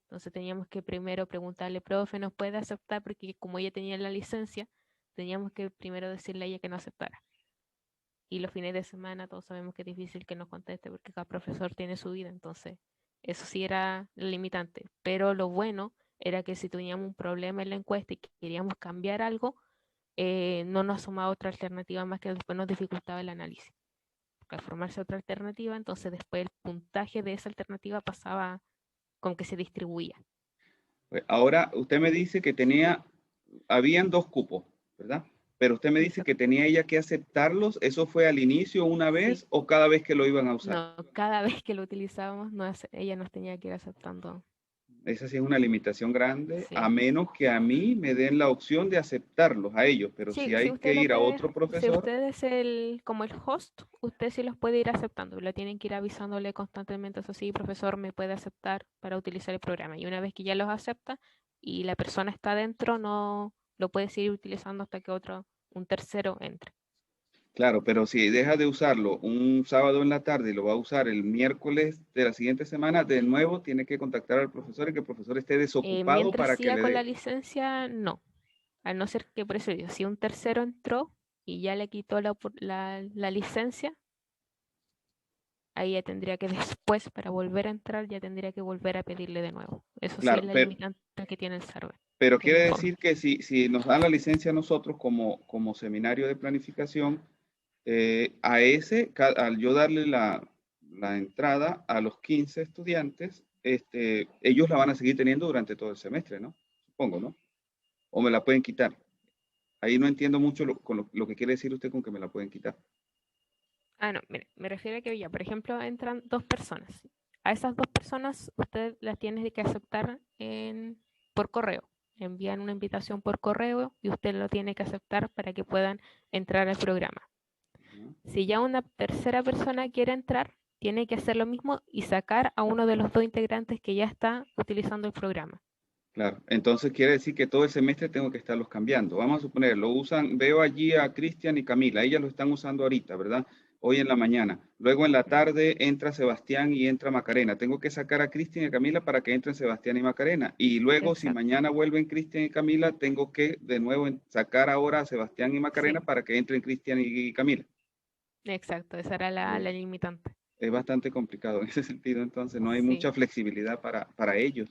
Entonces teníamos que primero preguntarle, profe, ¿nos puede aceptar? Porque como ella tenía la licencia, teníamos que primero decirle a ella que no aceptara. Y los fines de semana todos sabemos que es difícil que nos conteste porque cada profesor tiene su vida, entonces eso sí era limitante. Pero lo bueno era que si teníamos un problema en la encuesta y queríamos cambiar algo, no nos sumaba otra alternativa más que después nos dificultaba el análisis. Porque al formarse otra alternativa, entonces después el puntaje de esa alternativa pasaba como que se distribuía. Pues ahora usted me dice que habían 2 cupos, ¿verdad? Pero usted me dice que Exacto. tenía ella que aceptarlos. ¿Eso fue al inicio una Sí. vez o cada vez que lo iban a usar? No, cada vez que lo utilizábamos, ella nos tenía que ir aceptando. Esa sí es una limitación grande, a Sí. menos que a mí me den la opción de aceptarlos a ellos, pero Sí, si hay que ir a otro si profesor, usted es como el host, usted sí los puede ir aceptando. Le tienen que ir avisándole constantemente, eso sí, profesor, me puede aceptar para utilizar el programa. Y una vez que ya los acepta y la persona está dentro, no lo puede seguir utilizando hasta que un tercero entre. claro, pero si deja de usarlo un sábado en la tarde y lo va a usar el miércoles de la siguiente semana, de nuevo tiene que contactar al profesor y que el profesor esté desocupado Mientras para que siga le con la dé. licencia, no. A no ser que, por eso digo, si un tercero entró y ya le quitó la licencia, ahí ya tendría que después, para volver a entrar, ya tendría que volver a pedirle de nuevo. Eso sí es Claro, la limitante que tiene el server, pero que le quiere informe. decir que si nos dan la licencia a nosotros como seminario de planificación, al yo darle la entrada a los 15 estudiantes, ellos la van a seguir teniendo durante todo el semestre, ¿no? Supongo, ¿no? O me la pueden quitar. Ahí no entiendo mucho lo que quiere decir usted con que me la pueden quitar. Ah, no, mire, me refiero a que ya, por ejemplo, entran 2 personas. A esas 2 personas usted las tiene que aceptar por correo. Envían una invitación por correo y usted lo tiene que aceptar para que puedan entrar al programa. ¿No? Si ya una tercera persona quiere entrar, tiene que hacer lo mismo y sacar a uno de los 2 integrantes que ya está utilizando el programa. Claro, entonces quiere decir que todo el semestre tengo que estarlos cambiando. Vamos a suponer, veo allí a Cristian y Camila, ellas lo están usando ahorita, ¿verdad? Hoy en la mañana. Luego en la tarde entra Sebastián y entra Macarena. Tengo que sacar a Cristian y a Camila para que entren Sebastián y Macarena. Y luego, si Exacto. mañana vuelven Cristian y Camila, tengo que de nuevo sacar ahora a Sebastián y Macarena Sí, para que entren Cristian y Camila. Exacto, esa era la limitante. Es bastante complicado en ese sentido, entonces no hay Sí. mucha flexibilidad para ellos.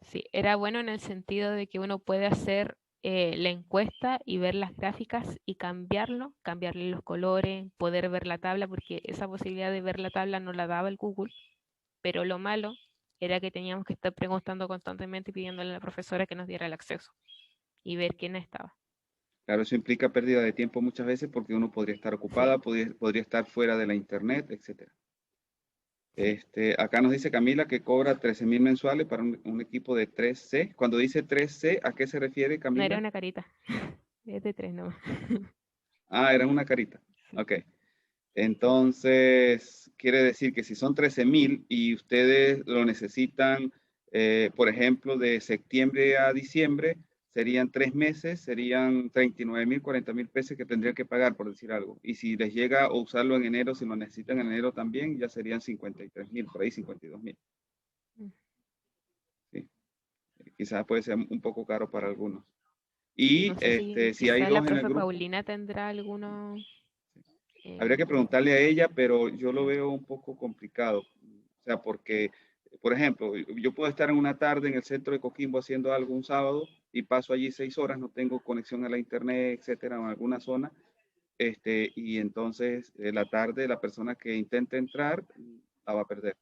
Sí, era bueno en el sentido de que uno puede hacer la encuesta y ver las gráficas y cambiarle los colores, poder ver la tabla, porque esa posibilidad de ver la tabla no la daba el Google, pero lo malo era que teníamos que estar preguntando constantemente y pidiéndole a la profesora que nos diera el acceso y ver quién estaba. Claro, eso implica pérdida de tiempo muchas veces porque uno podría estar ocupada, podría estar fuera de la internet, etcétera. Acá nos dice Camila que cobra 13.000 mensuales para un equipo de 3C. Cuando dice 3C, ¿a qué se refiere, No era Camila? una carita, es de 3 nomás. Ah, era una carita. Ok. Entonces, quiere decir que si son 13.000 y ustedes lo necesitan, por ejemplo, de septiembre a diciembre, serían 3 meses, serían 39.000, 40.000 pesos que tendrían que pagar, por decir algo. Y si les llega a usarlo en enero, si lo necesitan en enero también, ya serían 53.000, por ahí 52.000. Sí. Quizás puede ser un poco caro para algunos. Y No sé si si hay quizá la dos en el profe grupo, Paulina tendrá alguno. habría que Como, preguntarle a ella, pero yo lo veo un poco complicado. O sea, porque, por ejemplo, yo puedo estar en una tarde en el centro de Coquimbo haciendo algo un sábado y paso allí 6 horas, no tengo conexión a la internet, etcétera, en alguna zona. Y entonces la tarde la persona que intente entrar la va a perder.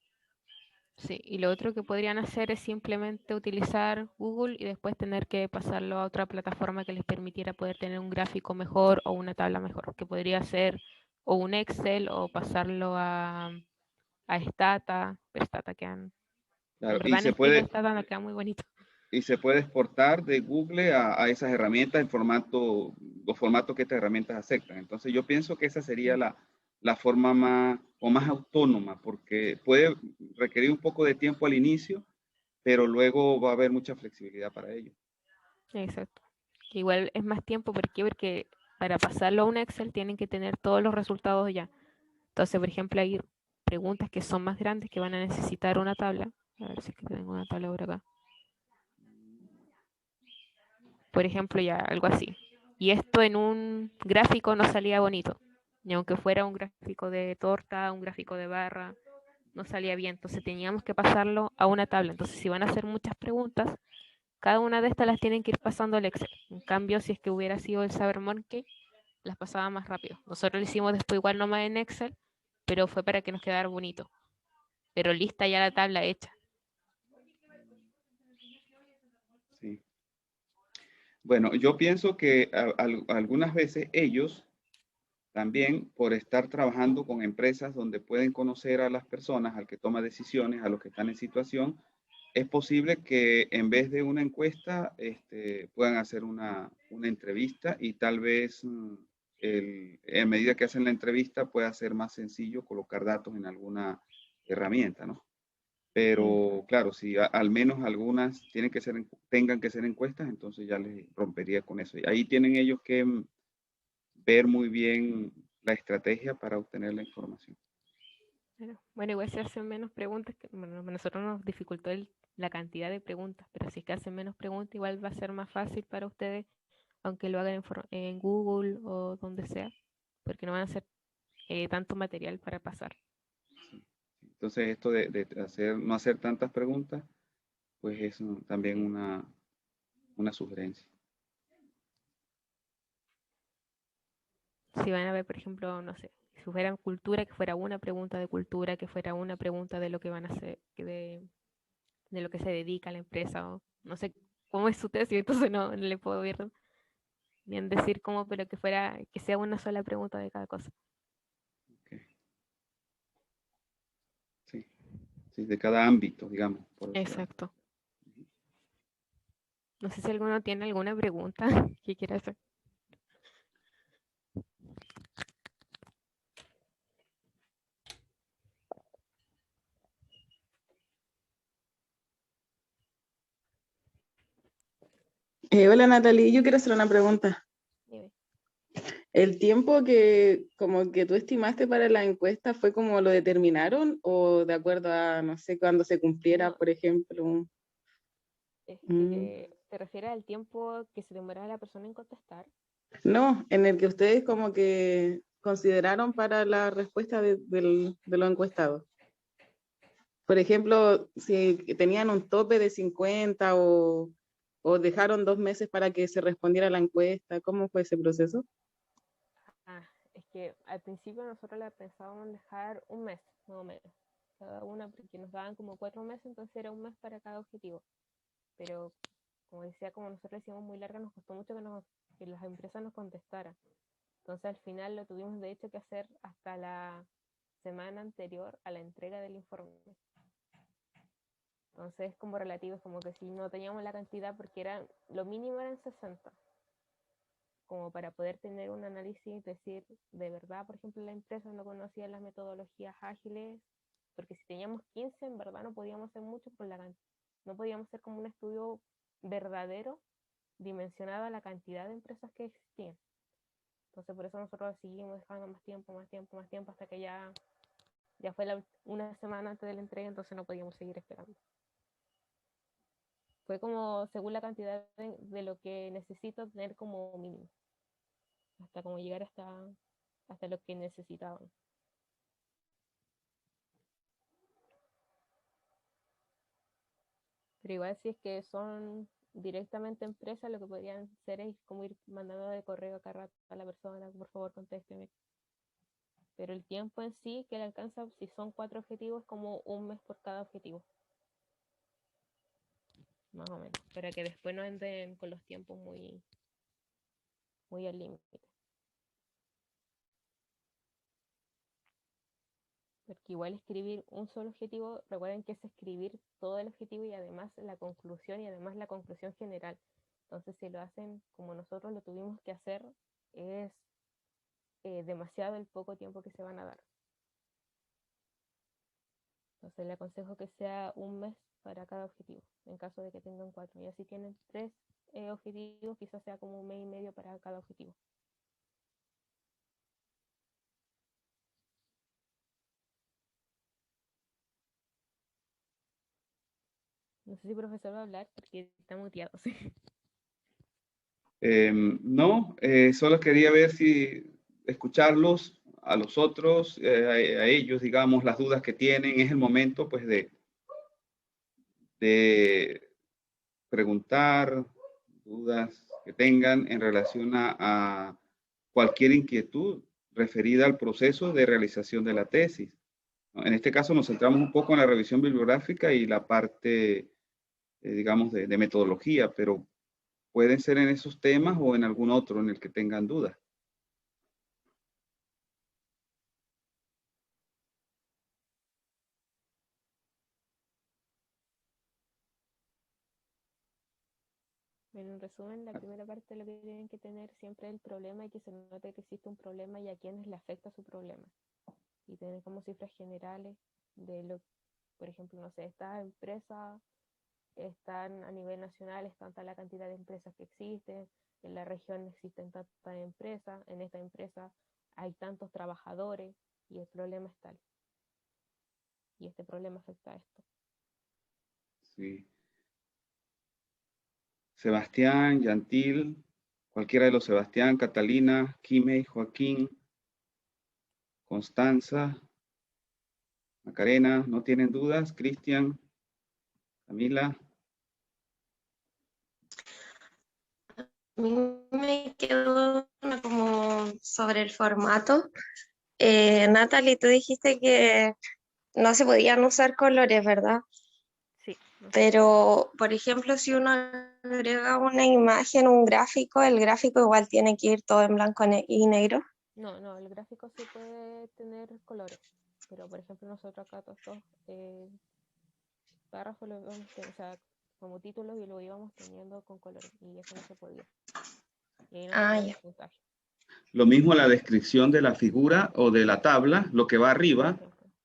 sí, y lo otro que podrían hacer es simplemente utilizar Google y después tener que pasarlo a otra plataforma que les permitiera poder tener un gráfico mejor o una tabla mejor, que podría ser o un Excel o pasarlo a Stata, pero Stata quedan, en Claro, verdad en estilo Stata no queda muy bonito. y se puede exportar de Google a esas herramientas en formato, los formatos que estas herramientas aceptan. Entonces yo pienso que esa sería la forma más autónoma, porque puede requerir un poco de tiempo al inicio, pero luego va a haber mucha flexibilidad para ello. Exacto. Que igual es más tiempo, ¿por qué? Porque para pasarlo a un Excel tienen que tener todos los resultados ya. Entonces, por ejemplo, hay preguntas que son más grandes que van a necesitar una tabla. A ver si es que tengo una tabla por acá. Por ejemplo, ya algo así. Y esto en un gráfico no salía bonito. Y aunque fuera un gráfico de torta, un gráfico de barra, no salía bien. Entonces teníamos que pasarlo a una tabla. Entonces, si van a hacer muchas preguntas, cada una de estas las tienen que ir pasando al Excel. En cambio, si es que hubiera sido el SaberMonkey, las pasaba más rápido. Nosotros lo hicimos después igual nomás en Excel, pero fue para que nos quedara bonito. Pero lista ya la tabla hecha. Sí. Bueno, yo pienso que algunas veces ellos también, por estar trabajando con empresas donde pueden conocer a las personas, al que toma decisiones, a los que están en situación, es posible que en vez de una encuesta puedan hacer una entrevista y tal vez en medida que hacen la entrevista pueda ser más sencillo colocar datos en alguna herramienta, ¿no? Pero claro, si al menos algunas tengan que ser encuestas, entonces ya les rompería con eso. Y ahí tienen ellos que ver muy bien la estrategia para obtener la información. Bueno, igual se hacen menos preguntas, bueno, a nosotros nos dificultó la cantidad de preguntas, pero si es que hacen menos preguntas, igual va a ser más fácil para ustedes, aunque lo hagan en Google o donde sea, porque no van a hacer tanto material para pasar. Sí. Entonces, esto de no hacer tantas preguntas, pues es también una sugerencia. Si van a ver, por ejemplo, no sé, si fuera cultura, que fuera una pregunta de cultura, que fuera una pregunta de lo que van a hacer, de lo que se dedica a la empresa, o no sé cómo es su tesis, entonces no le puedo bien decir cómo, pero que sea una sola pregunta de cada cosa. Okay. Sí. Sí, de cada ámbito, digamos. Exacto. No sé si alguno tiene alguna pregunta que quiera hacer. Hola Natalie, yo quiero hacer una pregunta. Dime. ¿El tiempo que como que tú estimaste para la encuesta fue como lo determinaron o de acuerdo a, no sé, cuando se cumpliera, No, por ejemplo? es Mm. que te refieres al tiempo que se demoraba la persona en contestar. No, en el que ustedes como que consideraron para la respuesta de los encuestados? Por ejemplo, si tenían un tope de 50 o dejaron 2 meses para que se respondiera la encuesta, ¿cómo fue ese proceso? Es que al principio nosotros la pensábamos dejar un mes, más o menos, cada una, porque nos daban como 4 meses, entonces era un mes para cada objetivo. Pero, como decía, como nosotros hicimos muy larga, nos costó mucho que las empresas nos contestaran. Entonces al final lo tuvimos de hecho que hacer hasta la semana anterior a la entrega del informe. Entonces es como relativo, es como que si no teníamos la cantidad, porque lo mínimo eran 60, como para poder tener un análisis, decir, de verdad, por ejemplo, la empresa no conocía las metodologías ágiles, porque si teníamos 15, en verdad no podíamos hacer mucho por la cantidad, no podíamos hacer como un estudio verdadero, dimensionado a la cantidad de empresas que existían. Entonces por eso nosotros seguimos dejando más tiempo, hasta que ya fue una semana antes de la entrega, entonces no podíamos seguir esperando. Fue como según la cantidad de lo que necesito tener como mínimo, hasta como llegar hasta lo que necesitaban. Pero igual si es que son directamente empresas, lo que podrían hacer es como ir mandando de correo acá rato a la persona, por favor contésteme. Pero el tiempo en sí que le alcanza, si son 4 objetivos, como un mes por cada objetivo. Más o menos, para que después no anden con los tiempos muy, muy al límite. Porque igual escribir un solo objetivo, recuerden que es escribir todo el objetivo y además la conclusión y además la conclusión general. Entonces si lo hacen como nosotros lo tuvimos que hacer, es demasiado el poco tiempo que se van a dar. Entonces le aconsejo que sea un mes para cada objetivo, en caso de que tengan 4. Y así tienen 3 objetivos, quizás sea como un mes y medio para cada objetivo. No sé si el profesor va a hablar porque está muteado. ¿Sí? No, solo quería ver si escucharlos a los otros, a ellos, digamos, las dudas que tienen. Es el momento, pues, de preguntar dudas que tengan en relación a cualquier inquietud referida al proceso de realización de la tesis. En este caso nos centramos un poco en la revisión bibliográfica y la parte, digamos, de metodología, pero pueden ser en esos temas o en algún otro en el que tengan dudas. En resumen, la primera parte lo que tienen que tener siempre es el problema y que se note que existe un problema y a quienes le afecta su problema. Y tener como cifras generales de lo, por ejemplo, no sé, estas empresas están a nivel nacional, es tanta la cantidad de empresas que existen, en la región existen tantas empresas, en esta empresa hay tantos trabajadores y el problema es tal. Y este problema afecta a esto. Sí. Sebastián, Yantil, cualquiera de los Sebastián, Catalina, Quimei, Joaquín, Constanza, Macarena, ¿no tienen dudas? Cristian, Camila. A mí me quedó una como sobre el formato. Natalie, tú dijiste que no se podían usar colores, ¿verdad? Sí. Pero, por ejemplo, si uno agrega una imagen, un gráfico, el gráfico igual tiene que ir todo en blanco y negro. No, el gráfico sí puede tener colores, pero por ejemplo nosotros acá todos estos párrafos los íbamos o sea, como títulos y lo íbamos teniendo con colores y eso no se podía. Y ahí no se podía el puntaje. Lo mismo la descripción de la figura o de la tabla, lo que va arriba,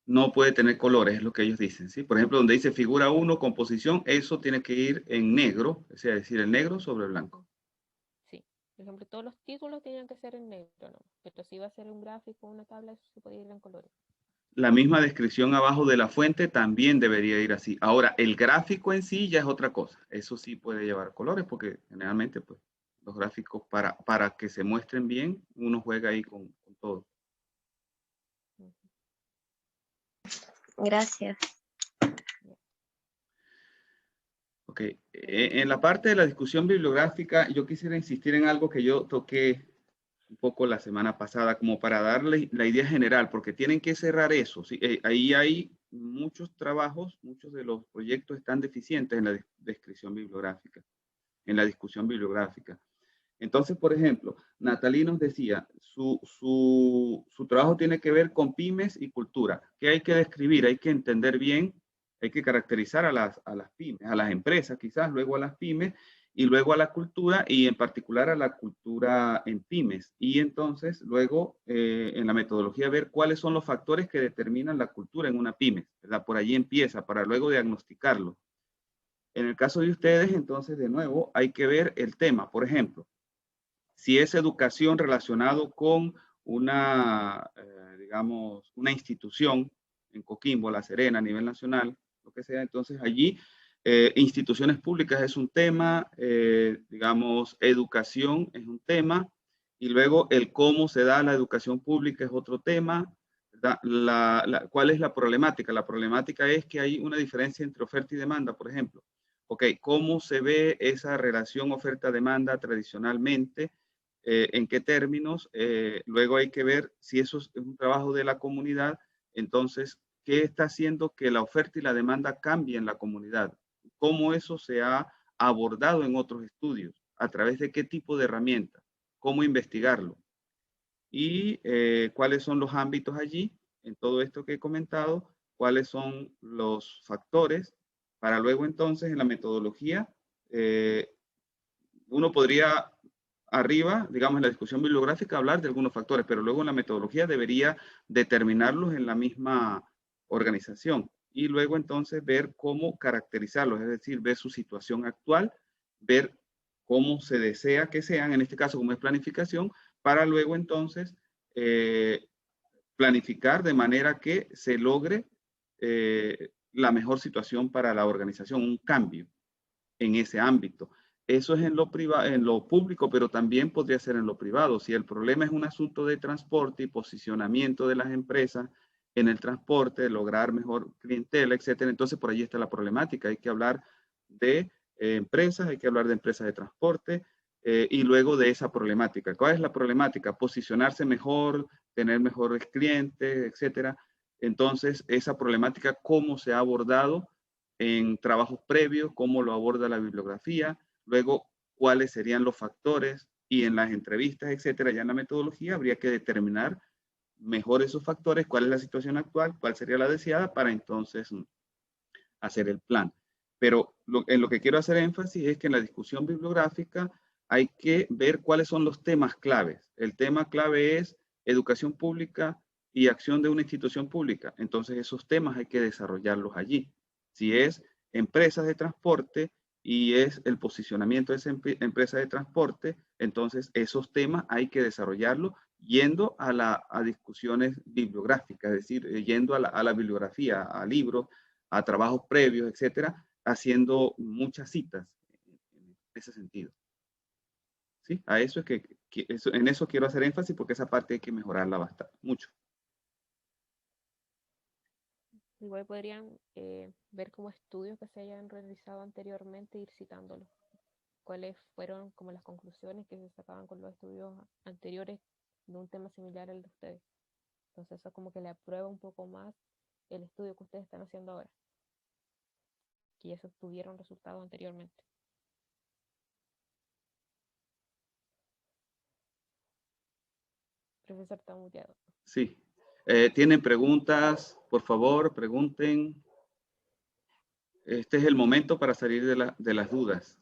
no puede tener colores, es lo que ellos dicen, ¿sí? Por ejemplo, donde dice figura 1, composición, eso tiene que ir en negro, es decir, el negro sobre el blanco. Sí, por ejemplo, todos los títulos tenían que ser en negro, ¿no? Pero si iba a ser un gráfico, una tabla, eso se podía ir en colores. La misma descripción abajo de la fuente también debería ir así. Ahora, el gráfico en sí ya es otra cosa. Eso sí puede llevar colores porque generalmente pues, los gráficos para que se muestren bien, uno juega ahí con todo. Gracias. Ok, en la parte de la discusión bibliográfica, yo quisiera insistir en algo que yo toqué un poco la semana pasada, como para darle la idea general, porque tienen que cerrar eso. ¿Sí? Ahí hay muchos trabajos, muchos de los proyectos están deficientes en la descripción bibliográfica, en la discusión bibliográfica. Entonces, por ejemplo, Natalie nos decía, su trabajo tiene que ver con pymes y cultura. ¿Qué hay que describir? Hay que entender bien, hay que caracterizar a las pymes, a las empresas quizás, luego a las pymes y luego a la cultura y en particular a la cultura en pymes. Y entonces luego en la metodología ver cuáles son los factores que determinan la cultura en una pyme, ¿verdad? Por allí empieza, para luego diagnosticarlo. En el caso de ustedes, entonces, de nuevo, hay que ver el tema. Por ejemplo, si es educación relacionado con una, digamos, una institución en Coquimbo, La Serena, a nivel nacional, lo que sea, entonces allí instituciones públicas es un tema, digamos, educación es un tema, y luego el cómo se da la educación pública es otro tema. ¿Cuál es la problemática? La problemática es que hay una diferencia entre oferta y demanda, por ejemplo. Ok, ¿cómo se ve esa relación oferta-demanda tradicionalmente? En qué términos, luego hay que ver si eso es un trabajo de la comunidad, entonces, ¿qué está haciendo que la oferta y la demanda cambien en la comunidad? ¿Cómo eso se ha abordado en otros estudios? ¿A través de qué tipo de herramientas? ¿Cómo investigarlo? Y cuáles son los ámbitos allí, en todo esto que he comentado, cuáles son los factores, para luego entonces en la metodología, uno podría arriba, digamos, en la discusión bibliográfica, hablar de algunos factores, pero luego en la metodología debería determinarlos en la misma organización y luego entonces ver cómo caracterizarlos, es decir, ver su situación actual, ver cómo se desea que sean, en este caso como es planificación, para luego entonces planificar de manera que se logre la mejor situación para la organización, un cambio en ese ámbito. Eso es en lo privado, en lo público, pero también podría ser en lo privado. Si el problema es un asunto de transporte y posicionamiento de las empresas en el transporte, lograr mejor clientela, etcétera, entonces por ahí está la problemática. Hay que hablar de empresas, hay que hablar de empresas de transporte y luego de esa problemática. ¿Cuál es la problemática? Posicionarse mejor, tener mejores clientes, etcétera. Entonces, esa problemática, ¿cómo se ha abordado en trabajos previos, cómo lo aborda la bibliografía, luego cuáles serían los factores y en las entrevistas, etcétera, ya en la metodología habría que determinar mejor esos factores, cuál es la situación actual, cuál sería la deseada para entonces hacer el plan. Pero en lo que quiero hacer énfasis es que en la discusión bibliográfica hay que ver cuáles son los temas claves. El tema clave es educación pública y acción de una institución pública. Entonces esos temas hay que desarrollarlos allí. Si es empresas de transporte y es el posicionamiento de esa empresa de transporte, entonces esos temas hay que desarrollarlos yendo a discusiones bibliográficas, es decir, yendo a la bibliografía, a libros, a trabajos previos, etcétera, haciendo muchas citas en ese sentido. ¿Sí? A eso es en eso quiero hacer énfasis porque esa parte hay que mejorarla bastante, mucho. Igual podrían ver como estudios que se hayan realizado anteriormente e ir citándolos. Cuáles fueron como las conclusiones que se sacaban con los estudios anteriores de un tema similar al de ustedes. Entonces eso como que le aprueba un poco más el estudio que ustedes están haciendo ahora, que ya se tuvieron resultados anteriormente. Profesor, está muteado. Sí. ¿Tienen preguntas? Por favor, pregunten. Este es el momento para salir de las dudas.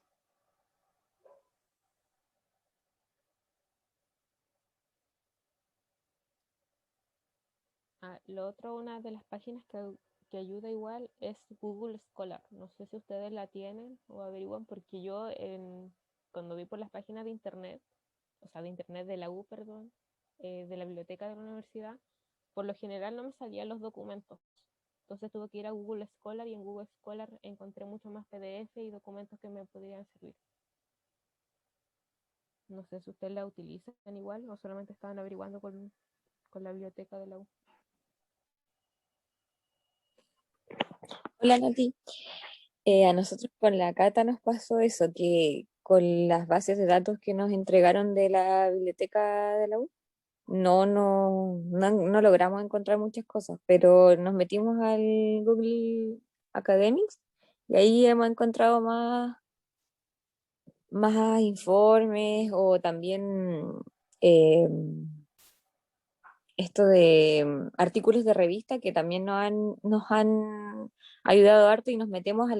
Lo otro, una de las páginas que ayuda igual es Google Scholar. No sé si ustedes la tienen o averiguan, porque yo cuando vi por las páginas de internet, o sea, de internet de la U, perdón, de la biblioteca de la universidad, por lo general no me salían los documentos. Entonces tuve que ir a Google Scholar y en Google Scholar encontré mucho más PDF y documentos que me podrían servir. No sé si ustedes la utilizan igual o solamente estaban averiguando con la biblioteca de la U. Hola Nati. A nosotros con la Cata nos pasó eso, que con las bases de datos que nos entregaron de la biblioteca de la U, no logramos encontrar muchas cosas, pero nos metimos al Google Academics y ahí hemos encontrado más informes o también eh, esto de artículos de revista que también nos han ayudado harto y nos metemos a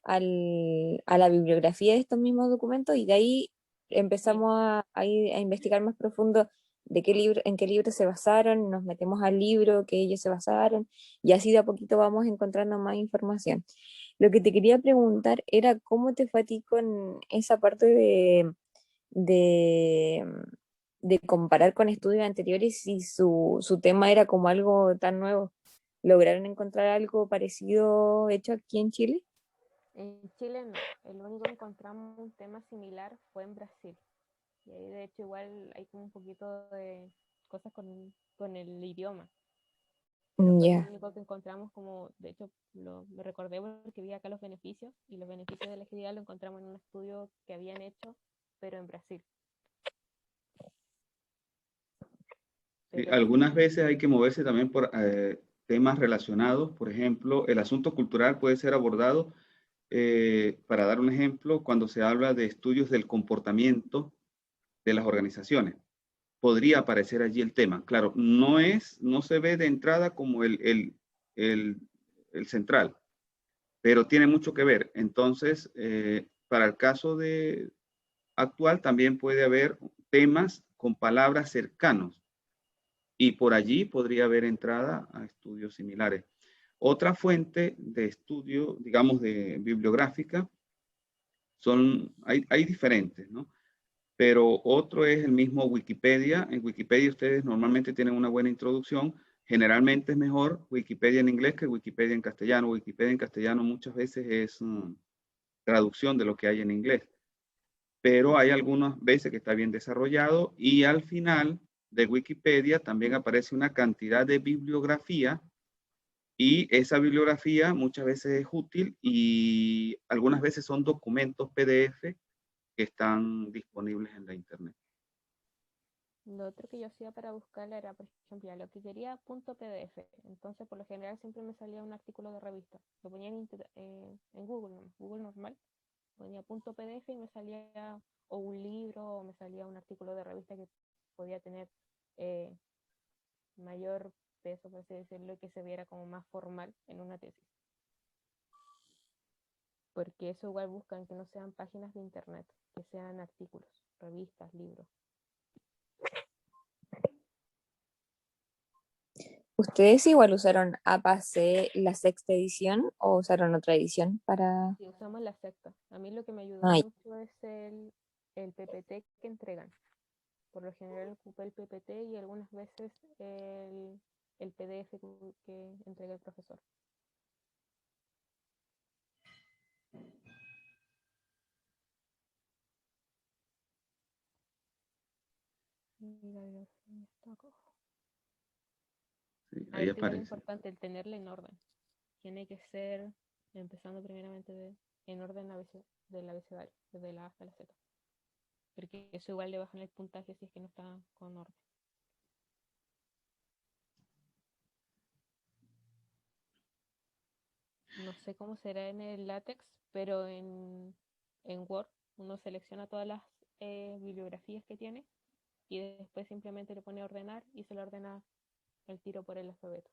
la bibliografía de estos mismos documentos y de ahí empezamos a investigar más profundo de qué libro, en qué libros se basaron, nos metemos al libro que ellos se basaron y así de a poquito vamos encontrando más información. Lo que te quería preguntar era cómo te fue a ti con esa parte de, de comparar con estudios anteriores si su tema era como algo tan nuevo. ¿Lograron encontrar algo parecido hecho aquí en Chile? En Chile no, el único que encontramos un tema similar fue en Brasil. Y ahí de hecho igual hay como un poquito de cosas con el idioma. Pero fue el Ya. único que encontramos como, de hecho lo recordé porque vi acá los beneficios y los beneficios de la agilidad lo encontramos en un estudio que habían hecho, pero en Brasil. Sí, Pero algunas veces hay que moverse también por temas relacionados. Por ejemplo, el asunto cultural puede ser abordado, para dar un ejemplo, cuando se habla de estudios del comportamiento de las organizaciones. Podría aparecer allí el tema. Claro, no se ve de entrada como el central, pero tiene mucho que ver. Entonces, para el caso actual también puede haber temas con palabras cercanos y por allí podría haber entrada a estudios similares. Otra fuente de estudio, digamos, de bibliográfica, hay diferentes, ¿no? Pero otro es el mismo Wikipedia. En Wikipedia ustedes normalmente tienen una buena introducción. Generalmente es mejor Wikipedia en inglés que Wikipedia en castellano. Wikipedia en castellano muchas veces es traducción de lo que hay en inglés, pero hay algunas veces que está bien desarrollado y al final de Wikipedia también aparece una cantidad de bibliografía y esa bibliografía muchas veces es útil y algunas veces son documentos PDF que están disponibles en la internet. lo otro que yo hacía para buscarla era, por ejemplo, lo que quería .pdf. Entonces, por lo general siempre me salía un artículo de revista. Lo ponía en Google, Google normal. Ponía .pdf y me salía o un libro o me salía un artículo de revista que podía tener mayor peso, por así decirlo, que se viera como más formal en una tesis. Porque eso igual buscan que no sean páginas de internet, que sean artículos, revistas, libros. ¿Ustedes igual usaron APA-C la sexta edición o usaron otra edición para...? Si usamos la sexta. A mí lo que me ayudó Ay, mucho es el PPT que entregan. Por lo general ocupé el PPT y algunas veces el PDF que entrega el profesor. Sí, ahí Esto igual es aparece. importante, el tenerla en orden. Tiene que ser, empezando primeramente en orden del abecedario, desde la A hasta la Z. Porque eso igual le bajan el puntaje si es que no está con orden. No sé cómo será en el LaTeX, pero en Word uno selecciona todas las bibliografías que tiene y después simplemente le pone a ordenar y se lo ordena el tiro por el alfabeto.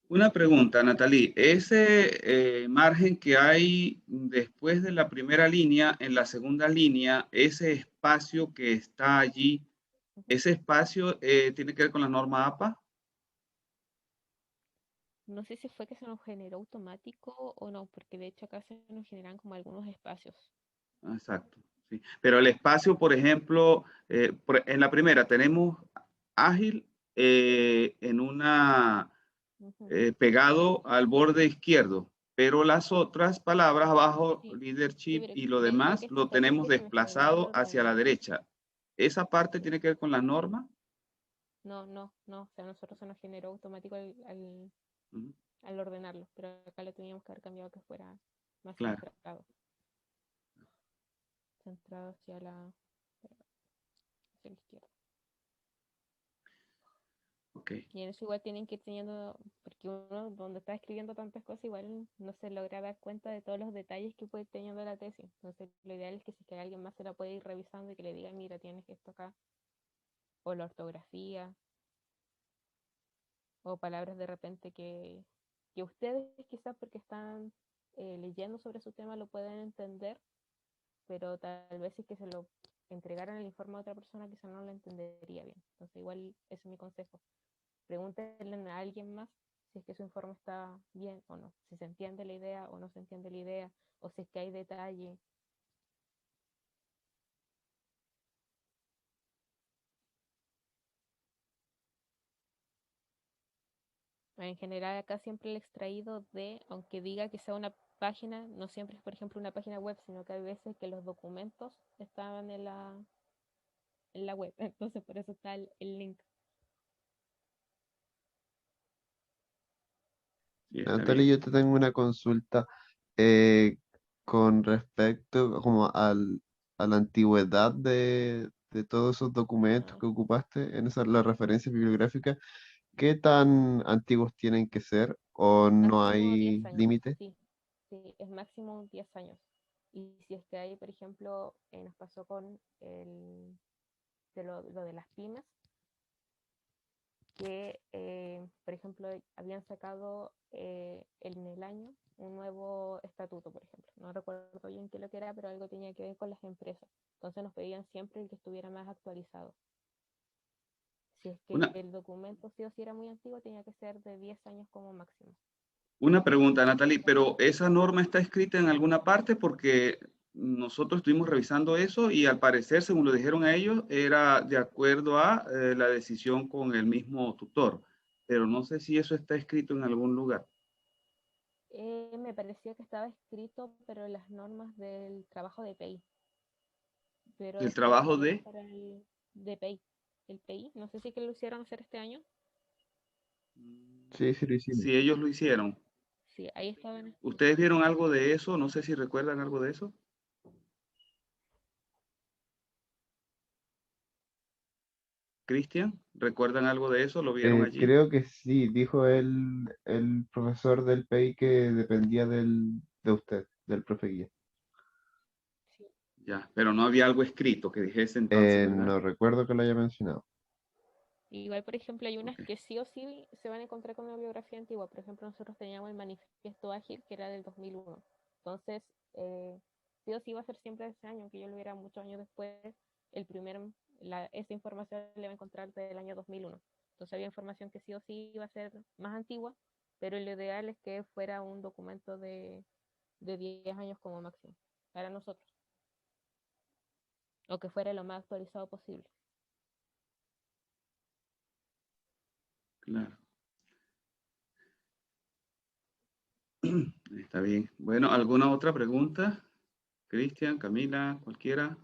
Una pregunta, Natalie. Ese margen que hay después de la primera línea, en la segunda línea, ese espacio que está allí, ese espacio tiene que ver con la norma APA. No sé si fue que se nos generó automático o no, porque de hecho acá se nos generan como algunos espacios. Exacto. Sí. Pero el espacio, por ejemplo, en la primera tenemos ágil en una pegado al borde izquierdo, pero las otras palabras abajo, Sí, leadership pero y lo ahí creo demás, que es lo fácil tenemos que se me generó el desplazado hacia la ordenado. derecha. ¿Esa parte tiene que ver con la norma? no, o sea, a nosotros se nos generó automático Ujú. al ordenarlo, pero acá lo teníamos que haber cambiado que fuera más Claro. centrado hacia la izquierda. Ok. Y en eso igual tienen que ir teniendo, porque uno donde está escribiendo tantas cosas igual no se logra dar cuenta de todos los detalles que puede ir teniendo la tesis. Entonces lo ideal es que si es que alguien más se la puede ir revisando y que le diga, mira, tienes esto acá, o la ortografía, o palabras de repente que ustedes quizás porque están leyendo sobre su tema lo pueden entender, pero tal vez si es que se lo entregaran el informe a otra persona quizás no lo entendería bien. Entonces igual ese es mi consejo. Pregúntenle a alguien más si es que su informe está bien o no, si se entiende la idea o no se entiende la idea, o si es que hay detalle. En general acá siempre el extraído de, aunque diga que sea una página, no siempre es por ejemplo una página web, sino que hay veces que los documentos estaban en la web, entonces por eso está el link. Sí, está Natalie, bien. yo te tengo una consulta eh, con respecto como a la antigüedad de todos esos documentos que ocupaste en esa, la referencia bibliográfica. ¿Qué tan antiguos tienen que ser o no Máximo hay 10 años, límite? sí, sí, es máximo 10 años. Y si es que hay, por ejemplo, nos pasó con lo de las pymes, que, por ejemplo, habían sacado en el año un nuevo estatuto, por ejemplo. No recuerdo bien qué lo que era, pero algo tenía que ver con las empresas. Entonces nos pedían siempre el que estuviera más actualizado. Si es que Una, el documento sí o sí era muy antiguo, tenía que ser de 10 años como máximo. una pregunta, Natalie, pero ¿esa norma está escrita en alguna parte? Porque nosotros estuvimos revisando eso y al parecer, según lo dijeron a ellos, era de acuerdo a la decisión con el mismo tutor. Pero no sé si eso está escrito en algún lugar. Me parecía que estaba escrito, pero en las normas del trabajo de PEI. Pero El después trabajo también de... para el de PEI. El PEI, no sé si que lo hicieron hacer este año. Sí, sí lo hicimos. Si ellos lo hicieron. Sí, ahí estaban. ¿Ustedes vieron algo de eso? No sé si recuerdan algo de eso. Cristian, ¿recuerdan algo de eso? ¿Lo vieron allí? Creo que sí, dijo el profesor del PEI que dependía de usted, del profe guía. Sí. Ya, pero no había algo escrito que dijese entonces, ¿verdad? No recuerdo que lo haya mencionado. Igual, por ejemplo, hay unas Ok. que sí o sí se van a encontrar con una biografía antigua. Por ejemplo, nosotros teníamos el manifiesto ágil, que era del 2001. Entonces, sí o sí va a ser siempre ese año, que yo lo viera muchos años después, esa información le va a encontrar del año 2001. Entonces había información que sí o sí iba a ser más antigua, pero lo ideal es que fuera un documento de 10 años como máximo, para nosotros. O que fuera lo más actualizado posible. Claro. Está bien. Bueno, ¿alguna otra pregunta? Cristian, Camila, cualquiera.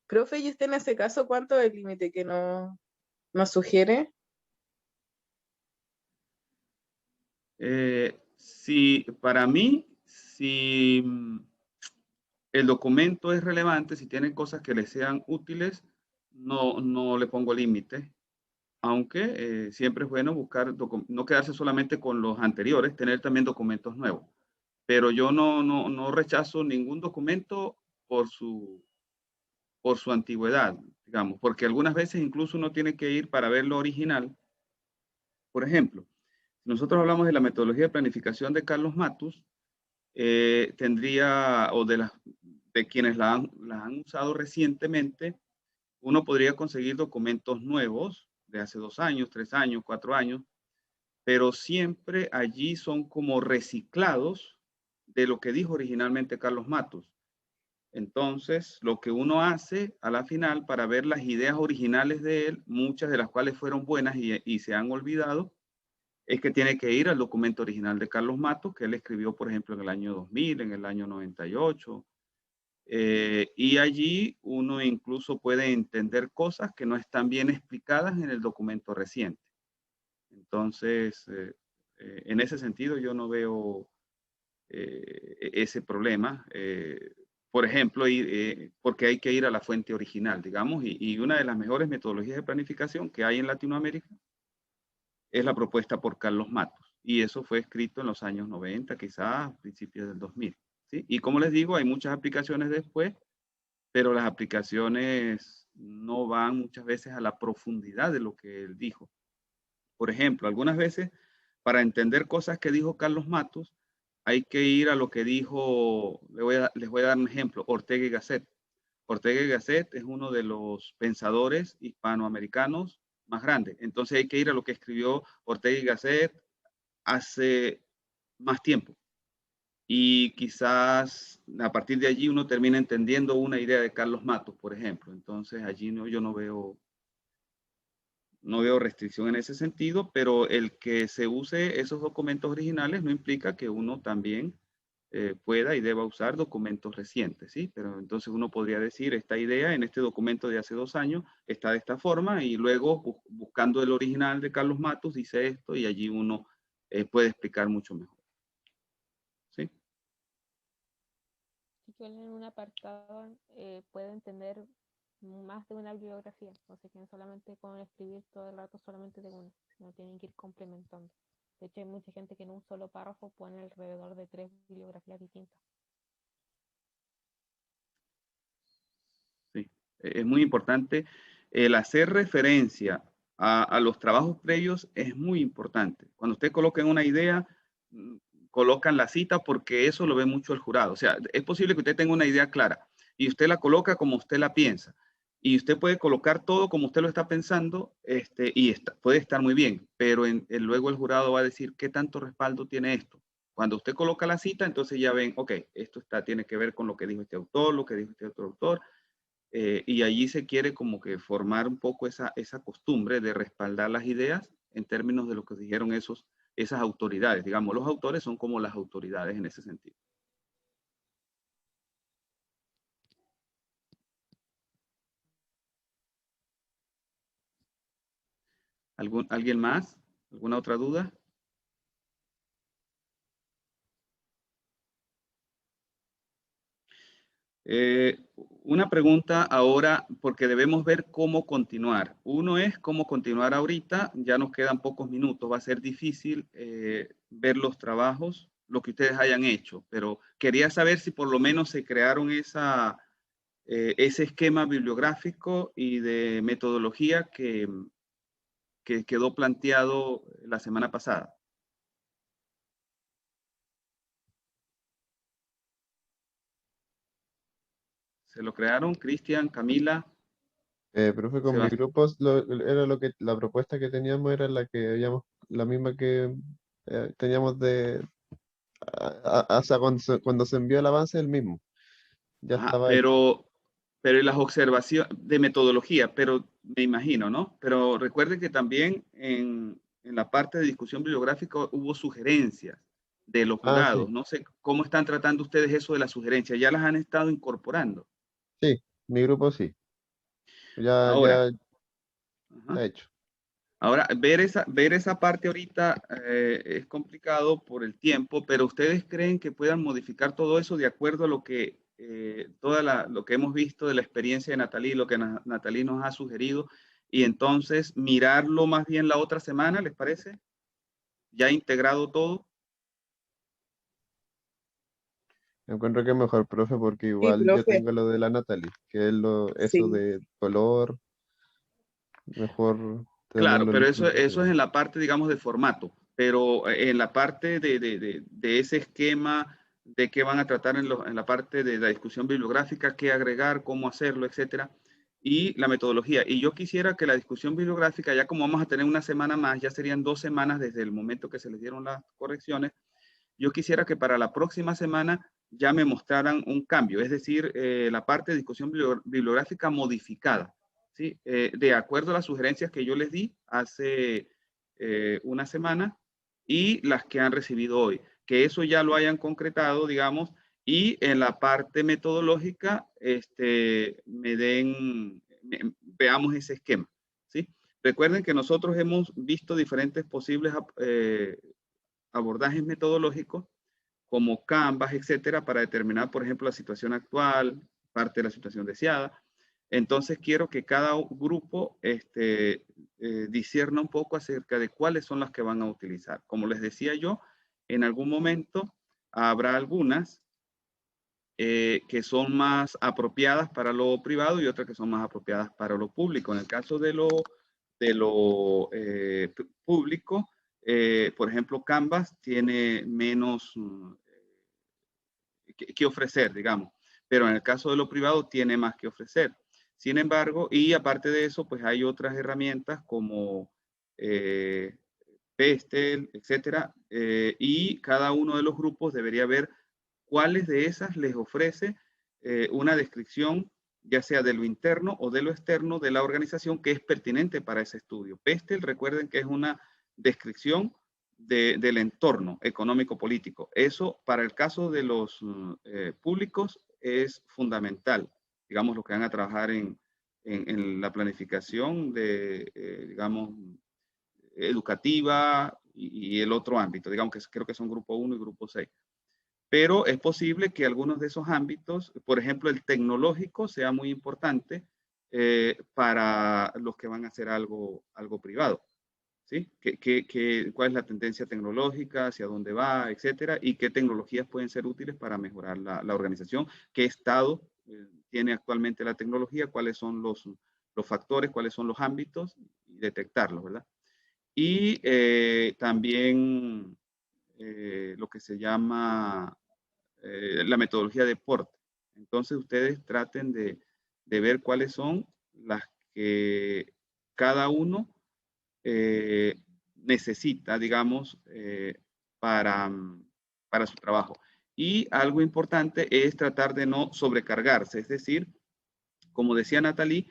Profe, ¿y usted en ese caso cuánto es el límite que nos sugiere? Si para mí, si el documento es relevante, si tienen cosas que les sean útiles, no le pongo límite. Aunque siempre es bueno buscar, no quedarse solamente con los anteriores, tener también documentos nuevos. Pero yo no rechazo ningún documento por su antigüedad, digamos, porque algunas veces incluso uno tiene que ir para ver lo original. Por ejemplo, si nosotros hablamos de la metodología de planificación de Carlos Matus, tendría, o de quienes la han usado recientemente, uno podría conseguir documentos nuevos de hace 2 años, 3 años, 4 años, pero siempre allí son como reciclados de lo que dijo originalmente Carlos Matus. Entonces, lo que uno hace a la final para ver las ideas originales de él, muchas de las cuales fueron buenas y se han olvidado, es que tiene que ir al documento original de Carlos Matos, que él escribió, por ejemplo, en el año 2000, en el año 98, Y allí uno incluso puede entender cosas que no están bien explicadas en el documento reciente. Entonces, en ese sentido yo no veo ese problema. Por ejemplo, porque hay que ir a la fuente original, digamos, y una de las mejores metodologías de planificación que hay en Latinoamérica es la propuesta por Carlos Matos. Y eso fue escrito en los años 90, quizás a principios del 2000. ¿Sí? Y como les digo, hay muchas aplicaciones después, pero las aplicaciones no van muchas veces a la profundidad de lo que él dijo. Por ejemplo, algunas veces, para entender cosas que dijo Carlos Matos, hay que ir a lo que dijo, les voy a dar un ejemplo, Ortega y Gasset. Ortega y Gasset es uno de los pensadores hispanoamericanos más grandes. Entonces hay que ir a lo que escribió Ortega y Gasset hace más tiempo. Y quizás a partir de allí uno termina entendiendo una idea de Carlos Matos, por ejemplo. Entonces allí yo no veo restricción en ese sentido, pero el que se use esos documentos originales no implica que uno también pueda y deba usar documentos recientes, ¿sí? Pero entonces uno podría decir, esta idea en este documento de hace 2 años está de esta forma y luego buscando el original de Carlos Matos dice esto y allí uno puede explicar mucho mejor. ¿Sí? Yo en un apartado puedo entender más de una bibliografía, no se queden solamente con escribir todo el rato solamente de una, no tienen que ir complementando. De hecho, hay mucha gente que en un solo párrafo pone alrededor de 3 bibliografías distintas. Sí, es muy importante. El hacer referencia a los trabajos previos es muy importante. Cuando usted coloca en una idea, colocan la cita porque eso lo ve mucho el jurado. O sea, es posible que usted tenga una idea clara y usted la coloca como usted la piensa. Y usted puede colocar todo como usted lo está pensando y puede estar muy bien, pero luego el jurado va a decir qué tanto respaldo tiene esto. Cuando usted coloca la cita, entonces ya ven, ok, esto tiene que ver con lo que dijo este autor, lo que dijo este otro autor, y allí se quiere como que formar un poco esa costumbre de respaldar las ideas en términos de lo que dijeron esas autoridades. Digamos, los autores son como las autoridades en ese sentido. ¿Alguien más? ¿Alguna otra duda? Una pregunta ahora, porque debemos ver cómo continuar. Uno es cómo continuar ahorita, ya nos quedan pocos minutos, va a ser difícil ver los trabajos, lo que ustedes hayan hecho, pero quería saber si por lo menos se crearon ese esquema bibliográfico y de metodología que quedó planteado la semana pasada. ¿Se lo crearon, Cristian, Camila? Profe, con mi grupo era la propuesta que teníamos era la misma que teníamos hasta cuando se envió el avance el mismo. Ya estaba hecho. Pero en las observaciones de metodología, pero me imagino, ¿no? Pero recuerden que también en la parte de discusión bibliográfica hubo sugerencias de los jurados. Sí. No sé cómo están tratando ustedes eso de las sugerencias. ¿Ya las han estado incorporando? Sí, mi grupo sí. Ya Ahora, está hecho. ahora ver esa parte ahorita es complicado por el tiempo, pero ¿ustedes creen que puedan modificar todo eso de acuerdo a lo que lo que hemos visto de la experiencia de Natalie, lo que Natalie nos ha sugerido, y entonces mirarlo más bien la otra semana, les parece? Ya integrado todo. Encuentro que es mejor, profe, porque igual yo profe. tengo lo de la Natalie, que es eso Sí. de color, mejor Claro, tenerlo pero listo. eso es en la parte, digamos, de formato, pero en la parte de ese esquema de qué van a tratar en la parte de la discusión bibliográfica, qué agregar, cómo hacerlo, etcétera, y la metodología. Y yo quisiera que la discusión bibliográfica, ya como vamos a tener una semana más, ya serían 2 semanas desde el momento que se les dieron las correcciones, yo quisiera que para la próxima semana ya me mostraran un cambio, es decir, la parte de discusión bibliográfica modificada, ¿sí? De acuerdo a las sugerencias que yo les di hace una semana y las que han recibido hoy. Que eso ya lo hayan concretado, digamos, Y en la parte metodológica, veamos ese esquema, ¿sí? Recuerden que nosotros hemos visto diferentes posibles abordajes metodológicos como Canvas, etcétera, para determinar, por ejemplo, la situación actual, parte de la situación deseada. Entonces, quiero que cada grupo discierna un poco acerca de cuáles son las que van a utilizar. Como les decía yo, en algún momento habrá algunas que son más apropiadas para lo privado y otras que son más apropiadas para lo público. En el caso de lo público, por ejemplo, Canvas tiene menos que ofrecer, digamos, pero en el caso de lo privado tiene más que ofrecer. Sin embargo, y aparte de eso, pues hay otras herramientas como Pestel, etcétera, y cada uno de los grupos debería ver cuáles de esas les ofrece una descripción, ya sea de lo interno o de lo externo de la organización, que es pertinente para ese estudio. Pestel, recuerden que es una descripción del entorno económico-político. Eso, para el caso de los públicos, es fundamental. Digamos, los que van a trabajar en la planificación digamos, educativa y el otro ámbito, digamos que creo que son grupo 1 y grupo 6. Pero es posible que algunos de esos ámbitos, por ejemplo, el tecnológico, sea muy importante para los que van a hacer algo privado. ¿Sí? ¿Cuál es la tendencia tecnológica, hacia dónde va, etcétera? Y qué tecnologías pueden ser útiles para mejorar la organización, qué estado tiene actualmente la tecnología, cuáles son los factores, cuáles son los ámbitos, y detectarlos, ¿verdad? Y también lo que se llama la metodología de PORT. Entonces ustedes traten de ver cuáles son las que cada uno necesita, digamos, para su trabajo. Y algo importante es tratar de no sobrecargarse, es decir, como decía Natalie,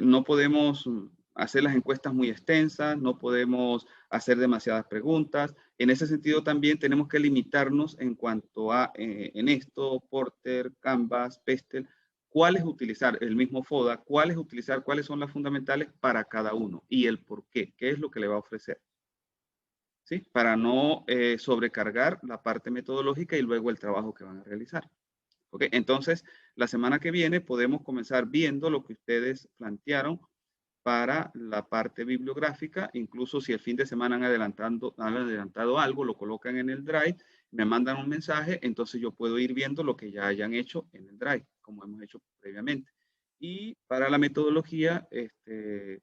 no podemos hacer las encuestas muy extensas, no podemos hacer demasiadas preguntas. En ese sentido también tenemos que limitarnos en cuanto a, en esto, Porter, Canvas, Pestel, cuáles utilizar, el mismo FODA, cuáles utilizar, cuáles son las fundamentales para cada uno y el por qué es lo que le va a ofrecer. ¿Sí? Para no sobrecargar la parte metodológica y luego el trabajo que van a realizar. ¿Okay? Entonces, la semana que viene podemos comenzar viendo lo que ustedes plantearon para la parte bibliográfica. Incluso si el fin de semana han adelantado algo, lo colocan en el Drive, me mandan un mensaje, entonces yo puedo ir viendo lo que ya hayan hecho en el Drive, como hemos hecho previamente. Y para la metodología, ese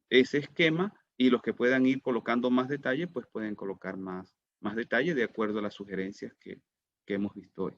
esquema, y los que puedan ir colocando más detalle, pues pueden colocar más detalle de acuerdo a las sugerencias que hemos visto hoy.